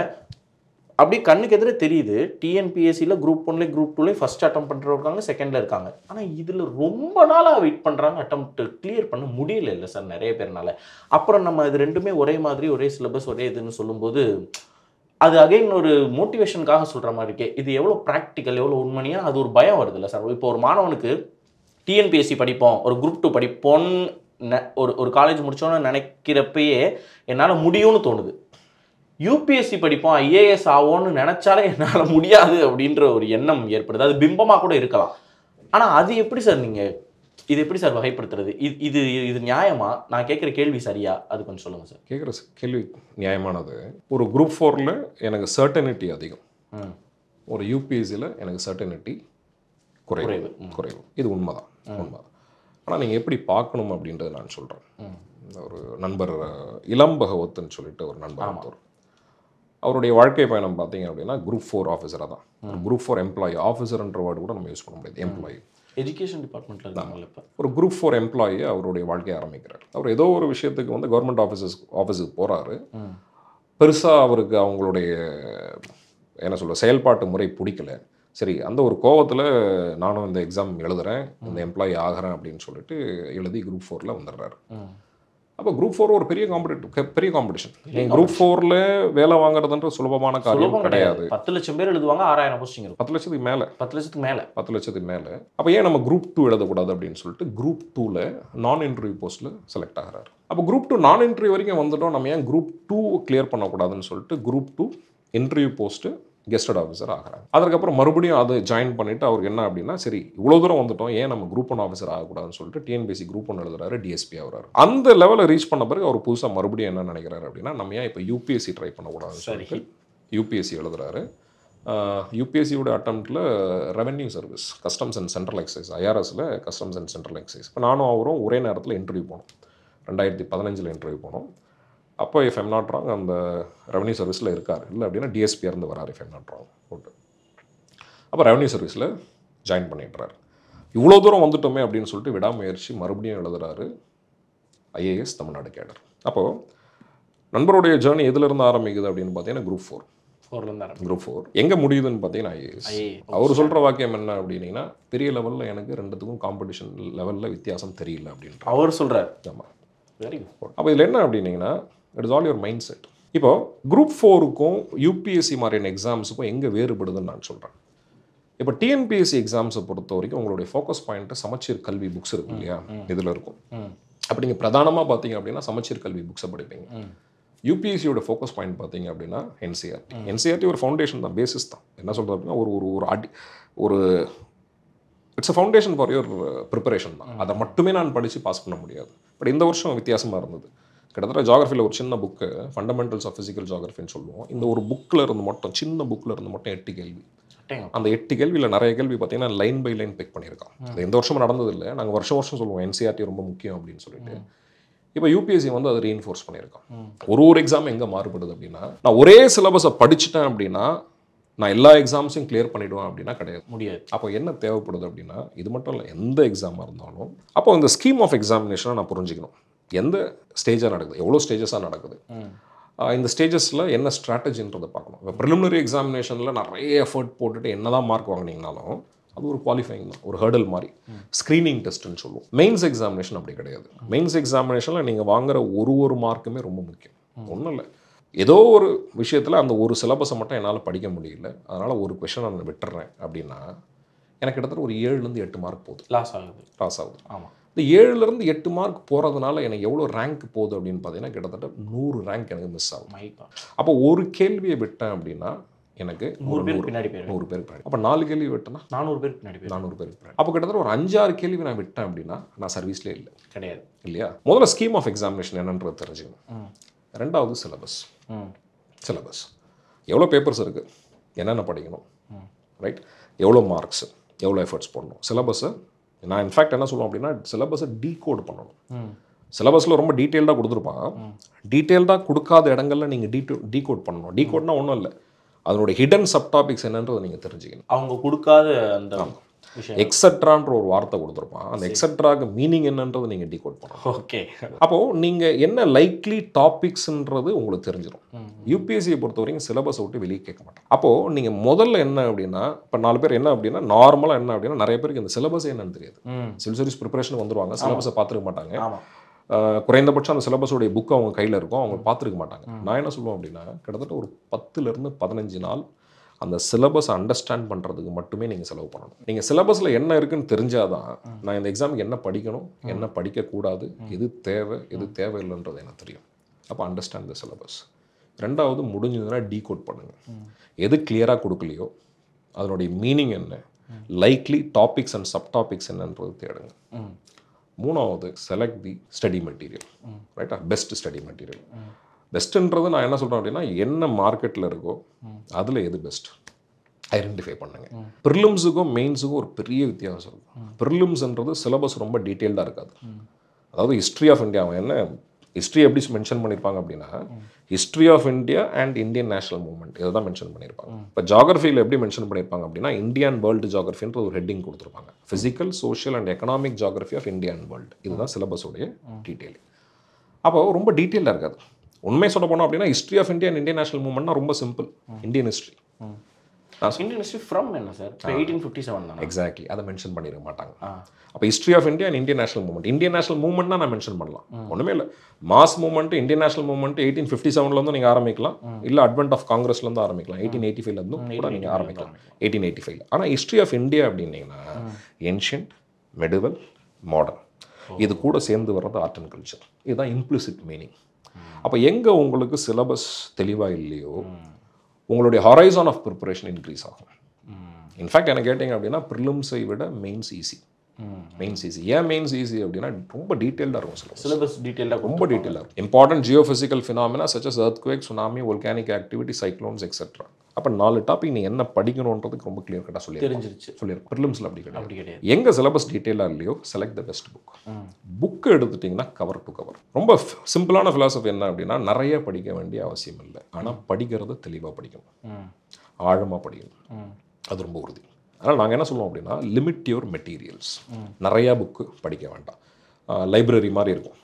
அப்படி கண்ணுக்கு எதிர தெரியுது டிஎன்பிஎஸ்சியில் குரூப் 1 குரூப் 2 ஃபஸ்ட் அட்டம் பண்ணுறவங்க இருக்காங்க, செகண்டில் இருக்காங்க. ஆனால் இதில் ரொம்ப நாளாக வெயிட் பண்ணுறாங்க, அட்டம்ப்ட் கிளியர் பண்ண முடியல இல்லை சார் நிறைய பேர்னால. அப்புறம் நம்ம இது ரெண்டுமே ஒரே மாதிரி ஒரே சிலபஸ் ஒரே இதுன்னு சொல்லும்போது அது அகைன் ஒரு மோட்டிவேஷனுக்காக சொல்கிற மாதிரி இருக்கே. இது எவ்வளோ ப்ராக்டிக்கல் எவ்வளோ உண்மையா அது ஒரு பயம் வருது இல்லை சார்? இப்போ ஒரு மாணவனுக்கு டிஎன்பிஎஸ்சி படிப்போம், ஒரு குரூப் 2 படிப்போன்னு ஒரு காலேஜ் முடித்தோன்னு நினைக்கிறப்பயே என்னால் முடியும்னு தோணுது. யூபிஎஸ்சி படிப்போம் ஐஏஎஸ் ஆவோன்னு நினச்சாலே என்னால் முடியாது அப்படின்ற ஒரு எண்ணம் ஏற்படுது. அது பிம்பமாக கூட இருக்கலாம். ஆனால் அது எப்படி சார் நீங்கள் இது எப்படி சார் வகைப்படுத்துறது? இது இது நியாயமா? நான் கேட்குற கேள்வி சரியா? அது கொஞ்சம் சொல்லுங்கள் சார். கேட்குற கேள்வி நியாயமானது. ஒரு குரூப் 4ல் எனக்கு சர்டனிட்டி அதிகம், ஒரு யூபிஎஸ்சியில் எனக்கு சர்டனிட்டி குறைவு. இது உண்மைதான். ஆனால் நீங்கள் எப்படி பார்க்கணும் அப்படின்றத நான் சொல்கிறேன். ஒரு நண்பர் இளம் பகவத்துன்னு சொல்லிட்டு ஒரு நண்பர், அவருடைய வாழ்க்கை பயணம் பார்த்தீங்க அப்படின்னா குரூப் 4 ஆஃபீஸராக தான். குரூப் 4 எம்ப்ளாயி, ஆஃபீஸர்ன்ற வேர்டு கூட நம்ம யூஸ் பண்ண முடியாது, எம்ப்ளாயி. எஜுகேஷன் டிபார்ட்மெண்ட்டில் இருக்காங்க. இப்போ ஒரு குரூப் 4 எம்ப்ளாயி அவருடைய வாழ்க்கையை ஆரம்பிக்கிறார். அவர் ஏதோ ஒரு விஷயத்துக்கு வந்து கவர்மெண்ட் ஆஃபீஸுக்கு போகிறாரு. பெருசாக அவருக்கு அவங்களுடைய என்ன சொல்ல செயல்பாட்டு முறை பிடிக்கல. சரி, அந்த ஒரு கோவத்தில் நானும் இந்த எக்ஸாம் எழுதுகிறேன், இந்த எம்ப்ளாயி ஆகிறேன் அப்படின்னு சொல்லிட்டு எழுதி குரூப் 4ல் வந்துடுறாரு. அப்போ குரூப் 4 ஒரு பெரிய காம்படிஷன். குரூப் 4ல வேலை வாங்குறதுன்ற சுலபமான காரியம் கிடையாது. 10 லட்சம் பேர் எழுதுவாங்க, 6000 போஸ்டிங் இருக்கும். 10 லட்சத்துக்கு மேலே 10 லட்சத்துக்கு மேலே 10 லட்சத்துக்கு மேலே. அப்போ ஏன் நம்ம குரூப் 2 எழுதக்கூடாது அப்படின்னு சொல்லிட்டு குரூப் 2ல நான் இன்டர்வியூ போஸ்ட்டில் செலக்ட் ஆகிறாரு. அப்போ குரூப் 2 நான் இன்டர்வியூ வரைக்கும் வந்துட்டோம், நம்ம ஏன் குரூப் 2 கிளியர் பண்ணக்கூடாதுன்னு சொல்லிட்டு group 2 interview post gazetted officer ஆகிறாங்க. அதுக்கப்புறம் மறுபடியும் அதை ஜாயின் பண்ணிவிட்டு அவருக்கு என்ன அப்படின்னா, சரி இவ்வளோ தூரம் வந்துட்டோம், ஏன் நம்ம குரூப் 1 ஆஃபீஸர் ஆகக்கூடாதுன்னு சொல்லிட்டு டிஎன்பிஎஸ்சி குரூப் 1 எழுதுறாரு, டிஎஸ்பி ஆகிறாரு. அந்த லெவலில் ரீச் பண்ண பிறகு அவர் புதுசாக மறுபடியும் என்ன நினைக்கிறாரு அப்படின்னா, நம்ம ஏன் இப்போ யூபிஎஸ்சி ட்ரை பண்ணக்கூடாதுன்னு சொல்லிட்டு யூபிஎஸ்சி எழுதுறாரு. யூபிஎஸ்சியோட அட்டம்ப்டில் revenue service, customs and central excise, ஐஆர்எஸில் கஸ்டம்ஸ் அண்ட் சென்ட்ரல் எக்ஸைஸ். இப்போ நானும் அவரும் ஒரே நேரத்தில் இன்டர்வியூ போனோம். 2015 இன்டர்வியூ போனோம். அப்போ இஃப் ஐம் நாட் ராங் அந்த ரெவன்யூ சர்வீஸில் இருக்கார், இல்லை அப்படின்னா டிஎஸ்பி இருந்து வராரு இஃப் ஐம் நாட் ராங் போட்டு. அப்போ ரெவன்யூ சர்வீஸில் ஜாயின் பண்ணிடுறாரு. இவ்வளோ தூரம் வந்துட்டோமே அப்படின்னு சொல்லிட்டு விடாமுயற்சி மறுபடியும் எழுதுறாரு ஐஏஎஸ் தமிழ்நாடு கேடர். அப்போது நண்பருடைய ஜேர்னி எதுலேருந்து ஆரம்பிக்குது அப்படின்னு பார்த்தீங்கன்னா குரூப் 4 எங்கே முடியுதுன்னு பார்த்தீங்கன்னா ஐஏஎஸ். அவர் சொல்கிற வாக்கியம் என்ன அப்படின்னா, பெரிய லெவலில் எனக்கு ரெண்டுத்துக்கும் காம்படிஷன் லெவலில் வித்தியாசம் தெரியல அப்படின்ற அவர் சொல்கிறார். ஆமாம், வெரி குட். அப்போ இதில் என்ன அப்படின்னீங்கன்னா, it is all your mind set. இப்போ குரூப் 4க்கும் யூபிஎஸ்சி மாதிரியான எக்ஸாம்ஸுக்கும் எங்கே வேறுபடுதுன்னு நான் சொல்கிறேன். இப்போ டிஎன்பிஎஸ்சி எக்ஸாம்ஸை பொறுத்த வரைக்கும் உங்களுடைய ஃபோக்கஸ் பாயிண்ட்டு சமச்சீர் கல்வி புக்ஸ் இருக்கு இல்லையா, இதில் இருக்கும். அப்போ நீங்கள் பிரதானமாக பார்த்தீங்க அப்படின்னா சமச்சீர் கல்வி புக்ஸை படிப்பீங்க. யூபிஎஸ்சியோட ஃபோக்கஸ் பாயிண்ட் பார்த்தீங்க அப்படின்னா என்சிஆர்டி ஒரு ஃபவுண்டேஷன் தான், பேசிஸ் தான். என்ன சொல்கிறது அப்படின்னா ஒரு it's a foundation for your preparation தான். அதை மட்டுமே நான் படித்து பாஸ் பண்ண முடியாது. பட் இந்த வருஷம் வித்தியாசமாக இருந்தது. கிட்டத்தட்ட ஜாகிரஃபியில் ஒரு சின்ன புக்கு, ஃபண்டமெண்டல்ஸ் ஆஃப் ஃபிசிக்கல் ஜாகிரஃபின்னு சொல்லுவோம். இந்த ஒரு புக்கில் இருந்து மட்டும், சின்ன புக்கில் இருந்து மட்டும் 8 கேள்வி. அந்த 8 கேள்வியில் நிறைய கேள்வி பார்த்தீங்கன்னா லைன் பை லைன் பிக் பண்ணியிருக்கான். அது எந்த வருஷமும் நடந்ததில்லை. நாங்கள் வருஷம் சொல்லுவோம் என்சிஆர்டி ரொம்ப முக்கியம் அப்படின்னு சொல்லிட்டு. இப்போ யூபிஎஸ்சி வந்து அதை ரீஎன்ஃபோர்ஸ் பண்ணியிருக்கான். ஒரு எக்ஸாம் எங்கே மாறுபடுது அப்படின்னா, நான் ஒரே சிலபஸை படிச்சுட்டேன் அப்படின்னா நான் எல்லா எக்ஸாம்ஸையும் கிளியர் பண்ணிவிடுவேன் அப்படின்னா கிடையாது, முடியாது. அப்போ என்ன தேவைப்படுது அப்படின்னா, இது மட்டும் இல்லை, எந்த எக்ஸாமாக இருந்தாலும் அப்போ இந்த ஸ்கீம் ஆஃப் எக்ஸாமினேஷனை நான் புரிஞ்சுக்கணும். எந்த ஸ்டேஜாக நடக்குது, எவ்வளோ ஸ்டேஜஸாக நடக்குது, இந்த ஸ்டேஜஸில் என்ன ஸ்ட்ராட்டஜின்றதை பார்க்கணும். இப்போ ப்ரிலிமினரி எக்ஸாமினேஷனில் நிறைய எஃபர்ட் போட்டுட்டு என்ன தான் மார்க் வாங்கினீங்கனாலும் அது ஒரு குவாலிஃபைங் தான், ஒரு ஹர்டல் மாதிரி, ஸ்க்ரீனிங் டெஸ்ட்டுன்னு சொல்லுவோம். மெயின்ஸ் எக்ஸாமினேஷன் அப்படி கிடையாது. மெயின்ஸ் எக்ஸாமினேஷனில் நீங்கள் வாங்குற ஒரு மார்க்குமே ரொம்ப முக்கியம். ஒன்றும் இல்லை, ஏதோ ஒரு விஷயத்தில் அந்த ஒரு சிலபஸை மட்டும் என்னால் படிக்க முடியல, அதனால் ஒரு கொஷனை நான் விட்டுறேன் அப்படின்னா எனக்கு கிட்டத்தட்ட ஒரு 7லேருந்து 8 மார்க் போகுது, லாஸ் ஆகுது. ஆமாம், இந்த 7லேருந்து 8 மார்க் போகிறதுனால எனக்கு எவ்வளோ ரேங்க் போகுது அப்படின்னு பார்த்தீங்கன்னா கிட்டத்தட்ட 100 ரேங்க் எனக்கு மிஸ் ஆகும். அப்போ ஒரு கேள்வியை விட்டேன் அப்படின்னா எனக்கு 100 பேர் பின்னாடி 100 பேர் பின்னாடி. அப்போ 4 கேள்வி விட்டேன்னா 400 பேர் பின்னாடி. அப்போ கிட்டத்தட்ட ஒரு 5-6 கேள்வி நான் விட்டேன் அப்படின்னா நான் சர்வீஸ்லேயே இல்லை, கிடையாது இல்லையா. முதல்ல ஸ்கீம் ஆஃப் எக்ஸாமினேஷன் என்னன்றது தெரிஞ்சுக்கணும். ரெண்டாவது சிலபஸ் எவ்வளோ பேப்பர்ஸ் இருக்குது, என்னென்ன படிக்கணும், ரைட், எவ்வளோ மார்க்ஸ், எவ்வளோ எஃபர்ட்ஸ் போடணும். சிலபஸை நான் இன்ஃபேக்ட் என்ன சொல்லுவோம் அப்படின்னா, சிலபஸை டீகோட் பண்ணணும். சிலபஸில் ரொம்ப டீட்டெயில்டாக கொடுத்துருப்பான், டீட்டெயில்டாக கொடுக்காத இடங்களில் நீங்கள் டீகோட் பண்ணணும். டீகோட்னா ஒன்றும் இல்லை, அதனுடைய ஹிடன் சப் டாபிக்ஸ் என்னன்றதை நீங்கள் தெரிஞ்சுக்கணும். அவங்க கொடுக்காத அந்த எக்ஸட்ரான்ற ஒரு வார்த்தை கொடுத்துருப்பான், அந்த எக்ஸட்ராக்கு மீனிங் என்னன்றது நீங்கள் டீகோட் பண்ணணும். ஓகே, அப்போது நீங்கள் என்ன லைக்லி டாபிக்ஸ்ன்றது உங்களுக்கு தெரிஞ்சிடும். யூபிஎஸ்சியை பொறுத்த வரைக்கும் சிலபஸை விட்டு வெளியே கேட்க மாட்டோம். அப்போது நீங்கள் முதல்ல என்ன அப்படின்னா, இப்போ 4 பேர் என்ன அப்படின்னா, நார்மலாக என்ன அப்படின்னா, நிறைய பேருக்கு இந்த சிலபஸ் என்னன்னு தெரியாது. சிவில் சர்வீஸ் ப்ரிப்பரேஷன் வந்துருவாங்க, சிலபஸை பார்த்துருக்க மாட்டாங்க. குறைந்தபட்சம் அந்த சிலபஸோடைய புக் அவங்க கையில் இருக்கும், அவங்க பார்த்துருக்க மாட்டாங்க. நான் என்ன சொல்லுவேன் அப்படின்னா, கிட்டத்தட்ட ஒரு 10லேருந்து 15 நாள் அந்த சிலபஸை அண்டர்ஸ்டாண்ட் பண்ணுறதுக்கு மட்டுமே நீங்கள் செலவு பண்ணணும். நீங்கள் சிலபஸில் என்ன இருக்குன்னு தெரிஞ்சாதான் நான் இந்த எக்ஸாமுக்கு என்ன படிக்கணும், என்ன படிக்கக்கூடாது, எது தேவை, எது தேவையில்லைன்றது எனக்கு தெரியும். அப்போ அண்டர்ஸ்டாண்ட் த சிலபஸ். ரெண்டாவது, முடிஞ்சதுன்னா டீகோட் பண்ணுங்கள். எது கிளியராக கொடுக்கலையோ அதனுடைய மீனிங் என்ன, likely topics and sub topics என்னன்றது தேடுங்க. மூணாவது, செலக்ட் தி ஸ்டடி மெட்டீரியல், ரைட்டா, பெஸ்ட் ஸ்டடி மெட்டீரியல். பெஸ்ட்டுன்றது நான் என்ன சொல்கிறேன் அப்படின்னா, என்ன மார்க்கெட்டில் இருக்கோ அதில் எது பெஸ்ட் ஐடென்டிஃபை பண்ணுங்க. ப்ரிலிம்ஸுக்கும் மெயின்ஸுக்கும் ஒரு பெரிய வித்தியாசம் இருக்கும். ப்ரிலிம்ஸ்ன்றது சிலபஸ் ரொம்ப டீட்டெயில்டாக இருக்காது. அதாவது ஹிஸ்ட்ரி ஆஃப் இந்தியா, என்ன ஹிஸ்ட்ரி எப்படி மென்ஷன் பண்ணியிருப்பாங்க அப்படின்னா, history of India and Indian national movement இதை தான் மென்ஷன் பண்ணியிருப்பாங்க. இப்போ ஜாகிரஃபியில் எப்படி மென்ஷன் பண்ணியிருப்பாங்க அப்படின்னா, இந்தியா அண்ட் வேர்ல்டு ஜாகிரஃபின்ற ஒரு ஹெட்டிங் கொடுத்துருப்பாங்க. Physical, social and economic geography of India and world, இதுதான் சிலபஸோடைய டீட்டெயில். அப்போ ரொம்ப டீட்டெயிலாக இருக்காது. உண்மை சொல்ல போனோம் அப்படின்னா, history of India and Indian national மூவ்மெண்ட்னா ரொம்ப simple, Indian history. Indian history from என்ன சார்? 1857 தானே? எக்ஸாக்ட்லி, அதை மென்ஷன் பண்ணிட மாட்டாங்க. அப்போ history of India and Indian national movement, Indian national மூவ்மெண்ட்னா நான் மென்ஷன் பண்ணலாம். ஒன்றுமே இல்லை, mass movement Indian national movement 1857 நீங்கள் ஆரம்பிக்கலாம், இல்லை அட்வென்ட் ஆஃப் காங்கிரஸ்லேருந்து ஆரம்பிக்கலாம், 1885 கூட நீங்கள் ஆரம்பிக்கலாம், 1885. ஆனால் ஹிஸ்ட்ரி ஆஃப் இந்தியா அப்படின்னீங்கன்னா ஏன்ஷியன்ட், மெடிவல், மாடர்ன், இது கூட சேர்ந்து வர்றது ஆர்ட் அண்ட் கல்ச்சர். இதுதான் இம்ப்ளிசிட் மீனிங். அப்போ எங்கே உங்களுக்கு சிலபஸ் தெளிவாக இல்லையோ உங்களுடைய ஹொரைசான் ஆஃப் ப்ரிப்பரேஷன் இன்க்ரீஸ் ஆகும். இன்ஃபேக்ட் என்ன கேட்டிங்க அப்படின்னா ப்ரிலிம்ஸை விட மெயின்ஸ் ஈஸி. Mains easy. ஏன் மெயின்ஸ் ஈஸி அப்படின்னா ரொம்ப டீட்டெயில்டாக இருக்கும் சிலபஸ், டீட்டெயிலாக ரொம்ப டீட்டெயிலாக இருக்கும். Important geophysical phenomena such as earthquake, tsunami, volcanic activity, cyclones etcetera. அப்போ 4 டாபிக் நீங்கள் என்ன படிக்கணுன்றதுக்கு ரொம்ப கிளியர் கட்டாக சொல்லியிருக்கோம். ப்ரிலிம்ஸில் அப்படி கிடையாது. எங்கே சிலபஸ் டீட்டெயிலாக இல்லையோ select the best book. Book எடுத்துட்டிங்கன்னா கவர் டு கவர். ரொம்ப சிம்பிளான ஃபிலாசபி என்ன அப்படின்னா நிறைய படிக்க வேண்டிய அவசியம் இல்லை, ஆனால் படிக்கிறத தெளிவாக படிக்கணும், ஆழமாக படிக்கணும். அது ரொம்ப உறுதி. அதனால் நாங்கள் என்ன சொல்லுவோம் அப்படின்னா லிமிட் யுவர் மெட்டீரியல்ஸ். நிறையா புக்கு படிக்க வேண்டாம், லைப்ரரி மாதிரி இருக்கும்.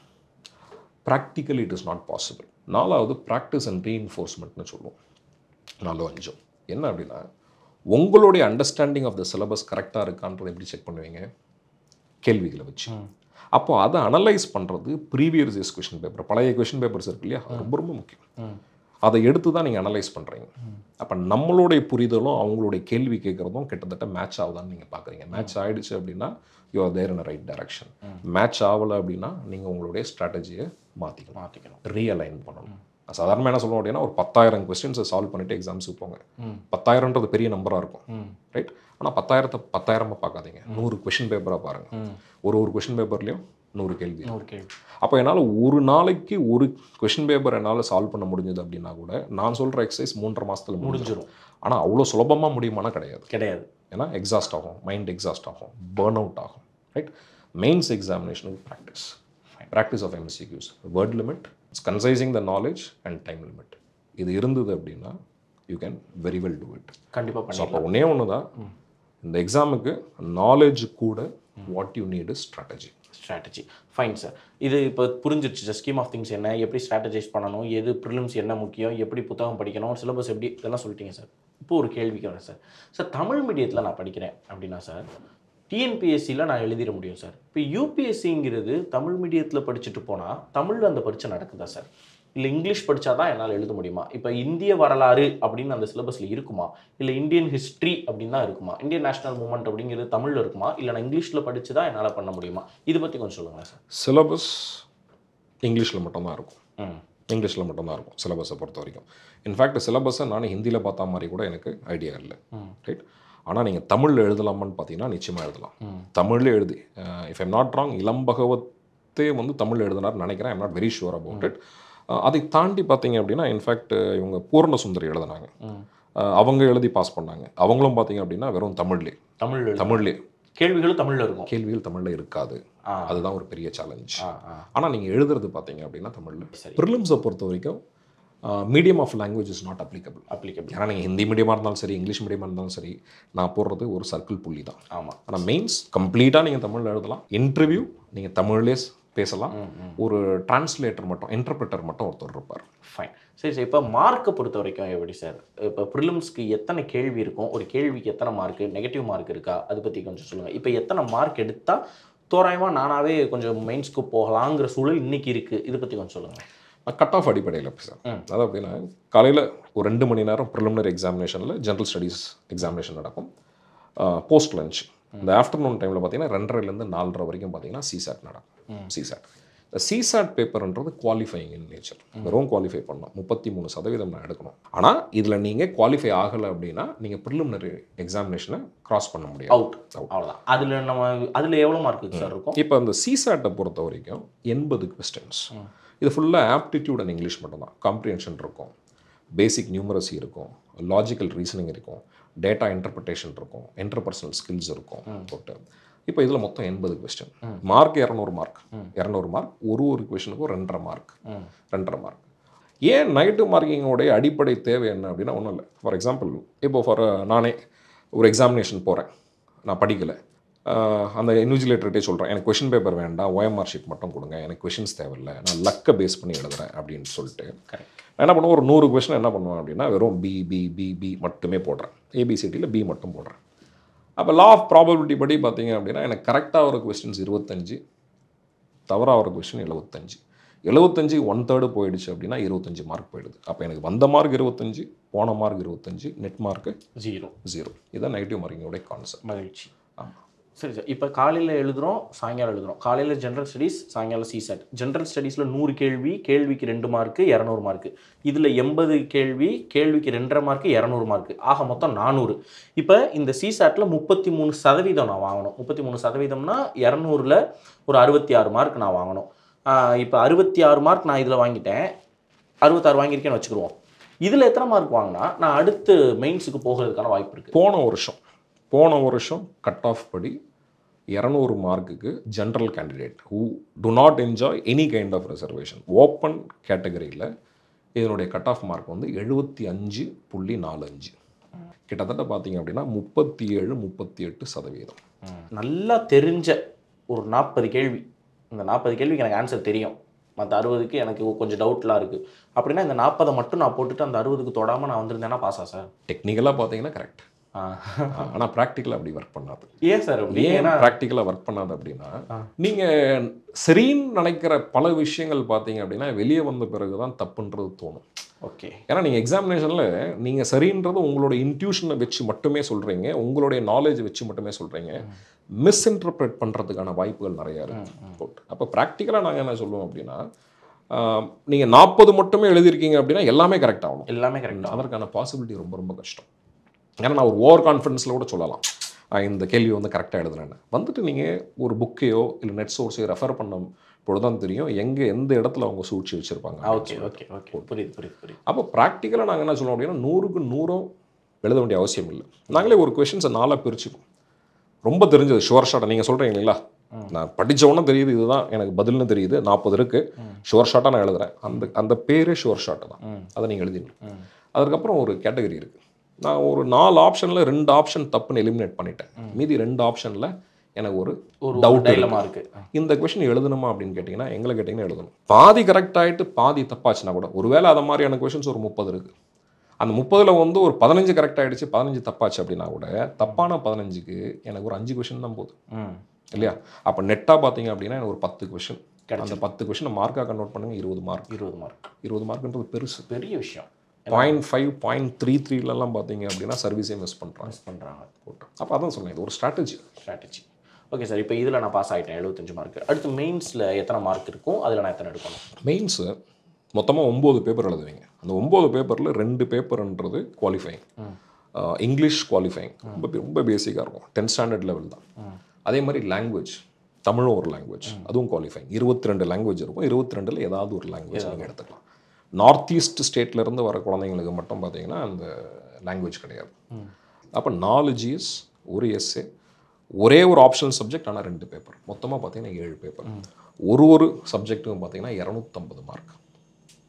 Practically it is not possible. 4வது ப்ராக்டிஸ் அண்ட் ரீஇன்ஃபோர்ஸ்மெண்ட்னு சொல்லுவோம். 4 5 என்ன அப்படின்னா உங்களுடைய அண்டர்ஸ்டாண்டிங் ஆஃப் த சிலபஸ் கரெக்டாக இருக்கான்றதை எப்படி செக் பண்ணுவீங்க? கேள்விகளை வச்சு. அப்போ அதை அனலைஸ் பண்ணுறது ப்ரீவியஸ் இயர்ஸ் கொஷின் பேப்பர், பழைய கொஷின் பேப்பர்ஸ் இருக்கு இல்லையா, ரொம்ப ரொம்ப முக்கியம். அதை எடுத்து தான் நீங்கள் அனலைஸ் பண்ணுறீங்க. அப்போ நம்மளுடைய புரிதலும் அவங்களுடைய கேள்வி கேட்குறதும் கிட்டத்தட்ட மேட்ச் ஆகுதான்னு நீங்கள் பார்க்குறீங்க. மேட்ச் ஆகிடுச்சு அப்படின்னா you are there in right direction. Match ஆகலை அப்படின்னா நீங்கள் உங்களுடைய ஸ்ட்ராட்டஜியை மாற்றிக்கணும், ரீஅலைன் பண்ணணும். சாதாரணமாக என்ன சொல்லுவோம் அப்படின்னா ஒரு 10,000 கொஸ்டின்ஸை சால்வ் பண்ணிவிட்டு எக்ஸாம்ஸுக்கு போங்க. 10,000ன்றது பெரிய நம்பராக இருக்கும், ரைட்? ஆனால் 10,000 பார்க்காதீங்க, 100 கொஷின் பேப்பராக பாருங்கள். ஒரு கொஷின் பேப்பர்லேயும் 100 கேள்வி. அப்போ என்னால் ஒரு நாளைக்கு ஒரு கொஷின் பேப்பர் என்னால் சால்வ் பண்ண முடிஞ்சது அப்படின்னா கூட நான் சொல்கிற எக்ஸசைஸ் 3.5 மாதத்தில் முடிஞ்சிடும். ஆனால் அவ்வளோ சுலபமாக முடியுமானா கிடையாது. ஏன்னா எக்ஸாஸ்ட் ஆகும், மைண்ட் எக்ஸாஸ்ட் ஆகும், பர்ன் அவுட் ஆகும், ரைட்? மெயின்ஸ் எக்ஸாமினேஷனுக்கு practice of MCQs, word limit, concising the knowledge and time limit. இது இருந்தது அப்படின்னா you can very well do it. கண்டிப்பாக. ஸோ அப்போ ஒன்று தான் இந்த எக்ஸாமுக்கு நாலேஜ் கூட what you need is strategy. Fine sir. இது இப்போ புரிஞ்சிருச்சு சார். ஸ்கீம் ஆஃப் திங்ஸ் என்ன, எப்படி ஸ்ட்ராட்டஜைஸ் பண்ணணும், எது ப்ரிலிம்ஸ் என்ன முக்கியம், எப்படி புத்தகம் படிக்கணும், சிலபஸ் எப்படி, இதெல்லாம் சொல்லிட்டீங்க சார். இப்போ ஒரு கேள்விக்கு வரேன் சார். தமிழ் மீடியத்தில் நான் படிக்கிறேன் அப்படின்னா சார் டிஎன்பிஎஸ்சியில் நான் எழுதிட முடியும் சார். இப்போ யூபிஎஸ்சிங்கிறது தமிழ் மீடியத்தில் படிச்சுட்டு போனால் தமிழில் அந்த பரீட்சை நடக்குதா சார்? இல்லை இங்கிலீஷ் படித்தா தான் என்னால் எழுத முடியுமா? இப்போ இந்திய வரலாறு அப்படின்னு அந்த சிலபஸில் இருக்குமா, இல்லை இந்தியன் ஹிஸ்ட்ரி அப்படின்னு தான் இருக்குமா, இந்தியன் நேஷனல் மூவ்மெண்ட் அப்படிங்கிறது தமிழில் இருக்குமா, இல்லை நான் இங்கிலீஷில் படித்து தான் என்னால் பண்ண முடியுமா? இதை பற்றி கொஞ்சம் சொல்லுங்கள் சார். சிலபஸ் இங்கிலீஷில் மட்டும்தான் இருக்கும். இங்கிலீஷில் மட்டும்தான் இருக்கும் சிலபஸை பொறுத்த வரைக்கும். இன்ஃபேக்ட் சிலபஸை நான் ஹிந்தியில் பார்த்தா மாதிரி கூட எனக்கு ஐடியா இல்லை, ரைட்? ஆனால் நீங்கள் தமிழில் எழுதலாமான்னு பார்த்தீங்கன்னா நிச்சயமாக எழுதலாம். தமிழில் எழுதி இஃப் ஐம் நாட் ராங் இளம்பகவத்தே தமிழ் எழுதினார்னு நினைக்கிறேன். I'm not very sure about it. அதை தாண்டி பார்த்தீங்க அப்படின்னா இன்ஃபேக்ட் இவங்க பூர்ண சுந்தரி எழுதினாங்க, அவங்க எழுதி பாஸ் பண்ணாங்க. அவங்களும் பார்த்தீங்க அப்படின்னா வெறும் தமிழ்லே கேள்விகள் தமிழில் இருக்கும். கேள்விகள் தமிழில் இருக்காது. அதுதான் ஒரு பெரிய சேலஞ்ச். ஆனால் நீங்கள் எழுதுறது பார்த்தீங்க அப்படின்னா தமிழில். ப்ரிலிம்ஸை பொறுத்த வரைக்கும் medium of language is not applicable. ஏன்னா நீங்கள் ஹிந்தி மீடியமாக இருந்தாலும் சரி, இங்கிலீஷ் மீடியமாக இருந்தாலும் சரி, நான் போடுறது ஒரு சர்க்கிள் புள்ளி தான். ஆமாம். ஆனால் மெயின்ஸ் கம்ப்ளீட்டாக நீங்கள் தமிழில் எழுதலாம். இன்டர்வியூ நீங்கள் தமிழ்லேயே பேசலாம். ஒரு டிரான்ஸ்லேட்டர் மட்டும், இன்டர்பிரட்டர் மட்டும் ஒருத்தர் இருப்பார். ஃபைன். சரி சார். இப்போ மார்க்கை பொறுத்த வரைக்கும் எப்படி சார்? இப்போ ப்ரிலிம்ஸ்க்கு எத்தனை கேள்வி இருக்கும், ஒரு கேள்விக்கு எத்தனை மார்க்கு, நெகட்டிவ் மார்க் இருக்கா, அதை பற்றி கொஞ்சம் சொல்லுங்கள். இப்போ எத்தனை மார்க் எடுத்தால் தோராயமாக நானாகவே கொஞ்சம் மெயின்ஸ்க்கு போகலாங்கிற சூழல் இன்றைக்கி இருக்குது, இதை பற்றி கொஞ்சம் சொல்லுங்கள். கட் ஆஃப் அடிப்படையில் சார். அதாவது அப்படின்னா காலையில் ஒரு 2 மணி நேரம் ப்ரிலிமினரி எக்ஸாமினேஷனில் ஜென்ரல் ஸ்டடீஸ் எக்ஸாமினேஷன் நடக்கும். போஸ்ட் லஞ்ச் இந்த ஆஃப்டர்நூன் டைமில் பார்த்தீங்கன்னா 2:30லேருந்து 4:30 வரைக்கும் பார்த்தீங்கன்னா சிசாட் நடக்கும். சிசாட் இந்த சிசாட் பேப்பர்ன்றது குவாலிஃபைங் இன் நேச்சர். வெறும் குவாலிஃபை பண்ணணும், 33% நான் எடுக்கணும். ஆனால் இதில் நீங்கள் குவாலிஃபை ஆகலை அப்படின்னா நீங்கள் ப்ரிலிமினரி எக்ஸாமினேஷனை கிராஸ் பண்ண முடியாது, அவ்வளோதான். அதில் எவ்வளோ மார்க்கு சார் இருக்கும்? இப்போ அந்த சிசாட்டை பொறுத்த வரைக்கும் 80 கொஸ்டின்ஸ். இது ஃபுல்லாக ஆப்டிடியூட் அண்ட் இங்கிலீஷ் மட்டும்தான். காம்ப்ரிஹென்ஷன் இருக்கும், பேசிக் நியூமரசி இருக்கும், லாஜிக்கல் ரீசனிங் இருக்கும், டேட்டா இன்டர்பிரிட்டேஷன் இருக்கும், இன்டர்பர்சனல் ஸ்கில்ஸ் இருக்கும் போட்டு. இப்போ இதில் மொத்தம் 80 கொஸ்டின். Mark 200 mark. 200 மார்க். ஒரு கொஸ்டினுக்கும் 2.5 மார்க். 2.5 மார்க். ஏன் நெகட்டிவ் மார்க்கிங்கோடைய அடிப்படை தேவை என்ன அப்படின்னா ஒன்றும் இல்லை. ஃபார் எக்ஸாம்பிள் இப்போ நானே ஒரு எக்ஸாமினேஷன் போகிறேன், நான் படிக்கலை, அந்த இன்விஜிலேட்டர்கிட்டே சொல்கிறேன், எனக்கு கொஷின் பேப்பர் வேண்டாம், OMR ஷீட் மட்டும் கொடுங்க, எனக்கு கொஷின்ஸ் தேவையில்லை, நான் லக்கை பேஸ் பண்ணி எழுதுறேன் அப்படின்னு சொல்லிட்டு நான் என்ன பண்ணுவேன், ஒரு 100 கொஷின் என்ன பண்ணுவேன் அப்படின்னா வெறும் பி மட்டுமே போடுறேன், ABCDயில் பி மட்டும் போடுறேன். அப்போ லா ஆஃப் ப்ராபபிலிட்டி படி பார்த்தீங்க அப்படின்னா எனக்கு கரெக்டாக ஒரு கொஸ்டின்ஸ் 25, தவறாக ஒரு கொஸ்டின் 75. 75 1/3 போயிடுச்சு அப்படின்னா 25 மார்க் போயிடுது. அப்போ எனக்கு வந்த மார்க் 25, போன மார்க் 25, நெட் மார்க்கு 0. இதுதான் நெகட்டிவ் மார்க்கிங்கோடைய கான்செப்ட். மகிழ்ச்சி. சரி சார், இப்போ காலையில் எழுதுகிறோம், சாயங்காலம் எழுதுகிறோம். காலையில் ஜென்ரல் ஸ்டடீஸ், சாயங்காலம் CSAT. ஜென்ரல் ஸ்டடீஸில் 100 கேள்வி, கேள்விக்கு 2 மார்க்கு, 200 மார்க்கு. இதில் 80 கேள்வி, கேள்விக்கு 2.5 மார்க்கு, 200 மார்க்கு, ஆக மொத்தம் 400. இப்போ இந்த CSATல 33% நான் வாங்கணும். 33%னா 200ல் ஒரு 66 மார்க் நான் வாங்கணும். இப்போ 66 மார்க் நான் இதில் வாங்கிட்டேன், 66 வாங்கியிருக்கேன்னு வச்சுக்கிடுவோம். இதில் எத்தனை மார்க் வாங்கினா நான் அடுத்து மெயின்ஸுக்கு போகிறதுக்கான வாய்ப்பு இருக்குது? போன வருஷம் கட் ஆஃப் படி 200 மார்க்குக்கு general candidate who do not enjoy any kind of reservation open கேட்டகரியில் இதனுடைய கட் ஆஃப் மார்க் வந்து 75.45. கிட்டத்தட்ட பார்த்தீங்க அப்படின்னா 37-38%. நல்லா தெரிஞ்ச ஒரு 40 கேள்வி, இந்த 40 கேள்விக்கு எனக்கு ஆன்சர் தெரியும், மற்ற 60க்கு எனக்கு கொஞ்சம் டவுட்லாம் இருக்குது அப்படின்னா இந்த 40 மட்டும் நான் போட்டுட்டு அந்த 60க்கு தொடாமல் நான் வந்திருந்தேன்னா பாஸா சார்? டெக்னிக்கலாக பார்த்தீங்கன்னா கரெக்ட். ஆனால் ப்ராக்டிக்கலாக அப்படி ஒர்க் பண்ணாது. ஏன் சார்? ஏன் ப்ராக்டிக்கலாக ஒர்க் பண்ணாது அப்படின்னா நீங்கள் சரின்னு நினைக்கிற பல விஷயங்கள் பார்த்தீங்க அப்படின்னா வெளியே வந்த பிறகு தான் தப்புன்றது தோணும். ஓகே. ஏன்னா நீங்கள் எக்ஸாமினேஷனில் நீங்கள் சரின்றது உங்களோட இன்ட்யூஷனை வச்சு மட்டுமே சொல்கிறீங்க, உங்களுடைய நாலேஜ் வச்சு மட்டுமே சொல்கிறீங்க, மிஸ்இன்டர்பிரேட் பண்ணுறதுக்கான வாய்ப்புகள் நிறையா இருக்குது. அப்போ ப்ராக்டிக்கலாக நாங்கள் என்ன சொல்லுவோம் அப்படின்னா நீங்கள் 40 மட்டுமே எழுதியிருக்கீங்க அப்படின்னா எல்லாமே கரெக்ட் ஆகணும். எல்லாமே கரெக்ட். அதற்கான பாசிபிலிட்டி ரொம்ப ரொம்ப கஷ்டம். ஏன்னா நான் ஒரு ஓவர் கான்ஃபிடன்ஸில் கூட சொல்லலாம் இந்த கேள்வி வந்து கரெக்டாக எழுதுனேன்னு. வந்துட்டு நீங்கள் ஒரு புக்கையோ இல்லை நெட் சோர்ஸையோ ரெஃபர் பண்ண பொழுதுதான் தெரியும் எந்த இடத்துல அவங்க சூழ்ச்சி வச்சுருப்பாங்க. ஓகே ஓகே ஓகே, புரியுது. அப்போ ப்ராக்டிக்கலாக நாங்கள் என்ன சொல்லுவோம் அப்படின்னா 100க்கு 100 எழுத வேண்டிய அவசியம் இல்லை. நாங்களே ஒரு கொஷின்ஸை 4 பிரிச்சுப்போம். ரொம்ப தெரிஞ்சது ஷுவர் ஷாட்டாக நீங்கள் சொல்கிறீங்க இல்லைங்களா, நான் படித்தவொன்னே தெரியுது இதுதான் எனக்கு பதில்னு தெரியுது, 40 இருக்குது, ஷுவர் ஷாட்டாக நான் எழுதுறேன், அந்த பேரே ஷுவர் ஷாட்டு தான், அதை நீங்கள் எழுதிடணும். அதுக்கப்புறம் ஒரு கேட்டகரி இருக்குது. நான் ஒரு 4 ஆப்ஷனில் 2 ஆப்ஷன் தப்புன்னு எலிமினேட் பண்ணிட்டேன், மீதி 2 ஆப்ஷனில் எனக்கு ஒரு டவுட் இருக்குது. இந்த கொஸ்டின் எழுதணுமா அப்படின்னு கேட்டிங்கன்னா எங்களை கேட்டிங்கன்னா எழுதணும். பாதி கரெக்ட் ஆகிட்டு பாதி தப்பாச்சுன்னா கூட, ஒருவேளை அதை மாதிரியான கொஷின்ஸ் ஒரு 30 இருக்குது, அந்த 30ல் வந்து ஒரு 15 கரெக்ட் ஆகிடுச்சு, 15 தப்பாச்சு அப்படின்னா கூட தப்பான 15க்கு எனக்கு ஒரு 5 கொஷின் தான் போகுது இல்லையா. அப்போ நெட்டாக பார்த்தீங்க அப்படின்னா எனக்கு ஒரு 10 கொஷின், அந்த 10 கொஷினை மார்க்காக கன்வெர்ட் பண்ணுங்க 20 மார்க். 20 மார்க்ன்றது பெரிய விஷயம். 0.5 0.33லலாம் பார்த்தீங்க அப்படின்னா சர்வீஸே மிஸ் பண்ணுறாங்க. அப்போ அதான் சொன்னேன், இது ஒரு ஸ்ட்ராட்டஜி. ஓகே சார், இப்போ இதில் நான் பாஸ் ஆகிட்டேன் 75 மார்க். அடுத்து மெயின்ஸில் எத்தனை மார்க் இருக்கும், அதில் நான் எத்தனை எடுக்கணும்? மெயின்ஸு மொத்தமாக 9 பேப்பர் எழுதுவீங்க. அந்த 9 பேப்பரில் 2 பேப்பர்ன்றது குவாலிஃபைங், இங்கிலீஷ் குவாலிஃபைங், ரொம்ப பேசிக்காக இருக்கும், 10th ஸ்டாண்டர்ட் லெவல் தான். அதே மாதிரி லாங்குவேஜ், தமிழும் ஒரு லாங்குவேஜ், அதுவும் குவாலிஃபைங். 22 லாங்குவேஜ் இருக்கும், 22ல் ஏதாவது ஒரு லாங்குவேஜ் நீங்கள் எடுத்துக்கலாம். நார்த் ஈஸ்ட் ஸ்டேட்லேருந்து வர குழந்தைங்களுக்கு மட்டும் பார்த்தீங்கன்னா அந்த லாங்குவேஜ் கிடையாது. அப்போ 4 GS, ஒரு எஸ்ஏ, ஒரே ஒரு ஆப்ஷனல் சப்ஜெக்ட், ஆனால் 2 பேப்பர், மொத்தமாக பார்த்தீங்கன்னா 7 பேப்பர். ஒரு சப்ஜெக்ட்டுக்கும் பார்த்தீங்கன்னா 250 மார்க்.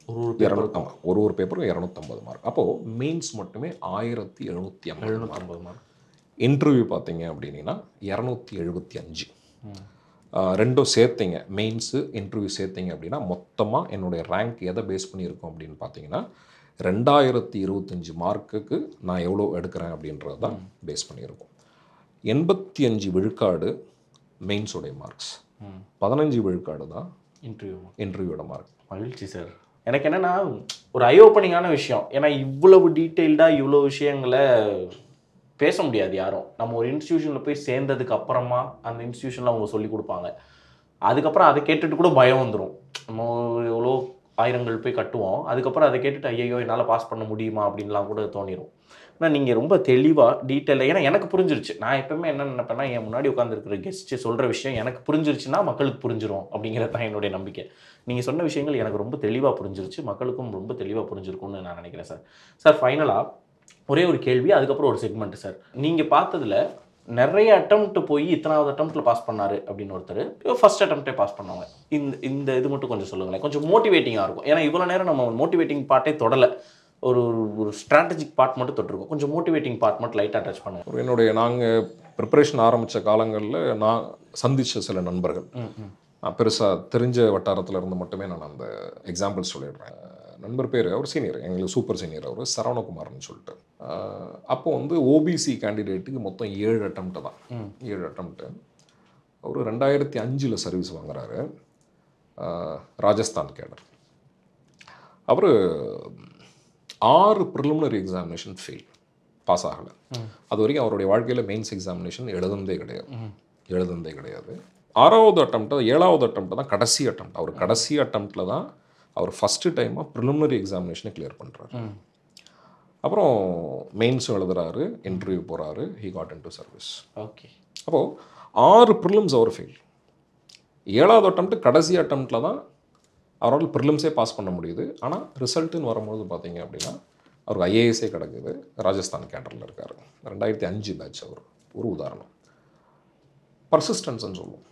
ஒரு பேப்பரும் 250 மார்க். அப்போது மெயின்ஸ் மட்டுமே 1750 மார்க். இன்டர்வியூ பார்த்தீங்க அப்படின்னா 275. ரெண்டும் சேர்த்திங்க, மெயின்ஸு இன்டர்வியூ சேர்த்திங்க அப்படின்னா மொத்தமாக என்னுடைய ரேங்க் எதை பேஸ் பண்ணியிருக்கோம் அப்படின்னு பார்த்தீங்கன்னா 2025 மார்க்குக்கு நான் எவ்வளோ எடுக்கிறேன் அப்படின்றது தான் பேஸ் பண்ணியிருக்கோம். 85 விழுக்காடு மெயின்ஸோடைய மார்க்ஸ், 15 விழுக்காடு தான் இன்டர்வியூட மார்க். மகிழ்ச்சி சார். எனக்கு என்னென்னா ஒரு ஐ ஓப்பனிங்கான விஷயம். ஏன்னா இவ்வளவு டீட்டெயில்டாக இவ்வளோ விஷயங்களை பேச முடியாது யாரும். நம்ம ஒரு இன்ஸ்டியூஷனில் போய் சேர்ந்ததுக்கு அப்புறமா அந்த இன்ஸ்டியூஷனில் அவங்க சொல்லி கொடுப்பாங்க, அதுக்கப்புறம் அதை கேட்டுட்டு கூட பயம் வந்துடும். நம்ம எவ்வளோ ஆயிரங்கள் போய் கட்டுவோம், அதுக்கப்புறம் அதை கேட்டுட்டு ஐயோ என்னால் பாஸ் பண்ண முடியுமா அப்படின்லாம் கூட தோணிடும். ஆனால் நீங்கள் ரொம்ப தெளிவாக டீட்டெயிலாக, ஏன்னா எனக்கு புரிஞ்சிருச்சு. நான் எப்பவுமே என்ன நினைப்பேன்னா என் முன்னாடி உட்காந்துருக்கிற கெஸ்ட்டு சொல்கிற விஷயம் எனக்கு புரிஞ்சிருச்சுன்னா மக்களுக்கு புரிஞ்சிடும் அப்படிங்கிறது தான் என்னுடைய நம்பிக்கை. நீங்கள் சொன்ன விஷயங்கள் எனக்கு ரொம்ப தெளிவாக புரிஞ்சிருச்சு, மக்களுக்கும் ரொம்ப தெளிவாக புரிஞ்சிருக்கும்னு நான் நினைக்கிறேன் சார். சார் ஃபைனலாக ஒரே ஒரு கேள்வி, அதுக்கப்புறம் ஒரு செக்மெண்ட் சார். நீங்கள் பார்த்ததில் நிறைய அட்டம்ப்ட் போய் இத்தனாவது அட்டம்ப்ட்டில் பாஸ் பண்ணார் அப்படின்னு ஒருத்தர், ஃபர்ஸ்ட் அட்டம்ப்டே பாஸ் பண்ணவங்க, இந்த இது மட்டும் கொஞ்சம் சொல்லுங்களேன், கொஞ்சம் மோட்டிவேட்டிங்காக இருக்கும். ஏன்னா இவ்வளோ நேரம் நம்ம மோட்டிவேட்டிங் பார்ட்டே தொடலை, ஒரு ஸ்ட்ராட்டஜிக் பார்ட் மட்டும் தொட்டிருக்கோம். கொஞ்சம் மோட்டிவேட்டிங் பார்ட் மட்டும் லைட்டாக டச் பண்ணுங்கள். நாங்கள் ப்ரிப்பரேஷன் ஆரம்பித்த காலங்களில் நான் சந்தித்த சில நண்பர்கள், நான் பெருசாக தெரிஞ்ச வட்டாரத்தில் இருந்து மட்டுமே நான் அந்த எக்ஸாம்பிள் சொல்லிடுறேன். நண்பர் பேர், அவர் சீனியர், எங்களுக்கு சூப்பர் சீனியர், அவர் சரவணகுமார்னு சொல்லிட்டு. அப்போ வந்து ஓபிசி கேண்டிடேட்டுக்கு மொத்தம் 7 அட்டம்ப்ட் தான், 7 அட்டம்ப்ட்டு. அவர் 2005 சர்வீஸ் வாங்குறாரு, ராஜஸ்தான் கேடர். அவர் 6 ப்ரிலிமினரி எக்ஸாமினேஷன் ஃபெயில், பாஸ் ஆகலை. அது வரைக்கும் அவருடைய வாழ்க்கையில் மெயின்ஸ் எக்ஸாமினேஷன் எழுதுனதே கிடையாது. 6வது அட்டம்ப்ட், 7வது அட்டம்ப்ட் தான் கடைசி அட்டம்ப்ட். அவர் கடைசி அட்டம்ப்டில் தான் அவர் ஃபஸ்ட்டு டைமாக ப்ரிலிமினரி எக்ஸாமினேஷனை கிளியர் பண்ணுறாரு. அப்புறம் மெயின்ஸும் எழுதுறாரு, இன்டர்வியூ போகிறாரு, he got in to service. Okay. அப்போது 6 ப்ரிலிம்ஸ் அவர் ஃபெயில். 7வது அட்டம்ப்ட் கடைசி அட்டம்ப்டில் தான் அவரால் ப்ரிலிம்ஸே பாஸ் பண்ண முடியுது. ஆனால் ரிசல்ட்டுன்னு வரும்போது பார்த்தீங்க அப்படின்னா அவருக்கு ஐஏஎஸ்ஸே கிடக்குது, ராஜஸ்தான் கேடரில் இருக்கார். 2005 பேட்ச். அவர் ஒரு உதாரணம். பர்சிஸ்டன்ஸ்ன்னு சொல்லுவோம்,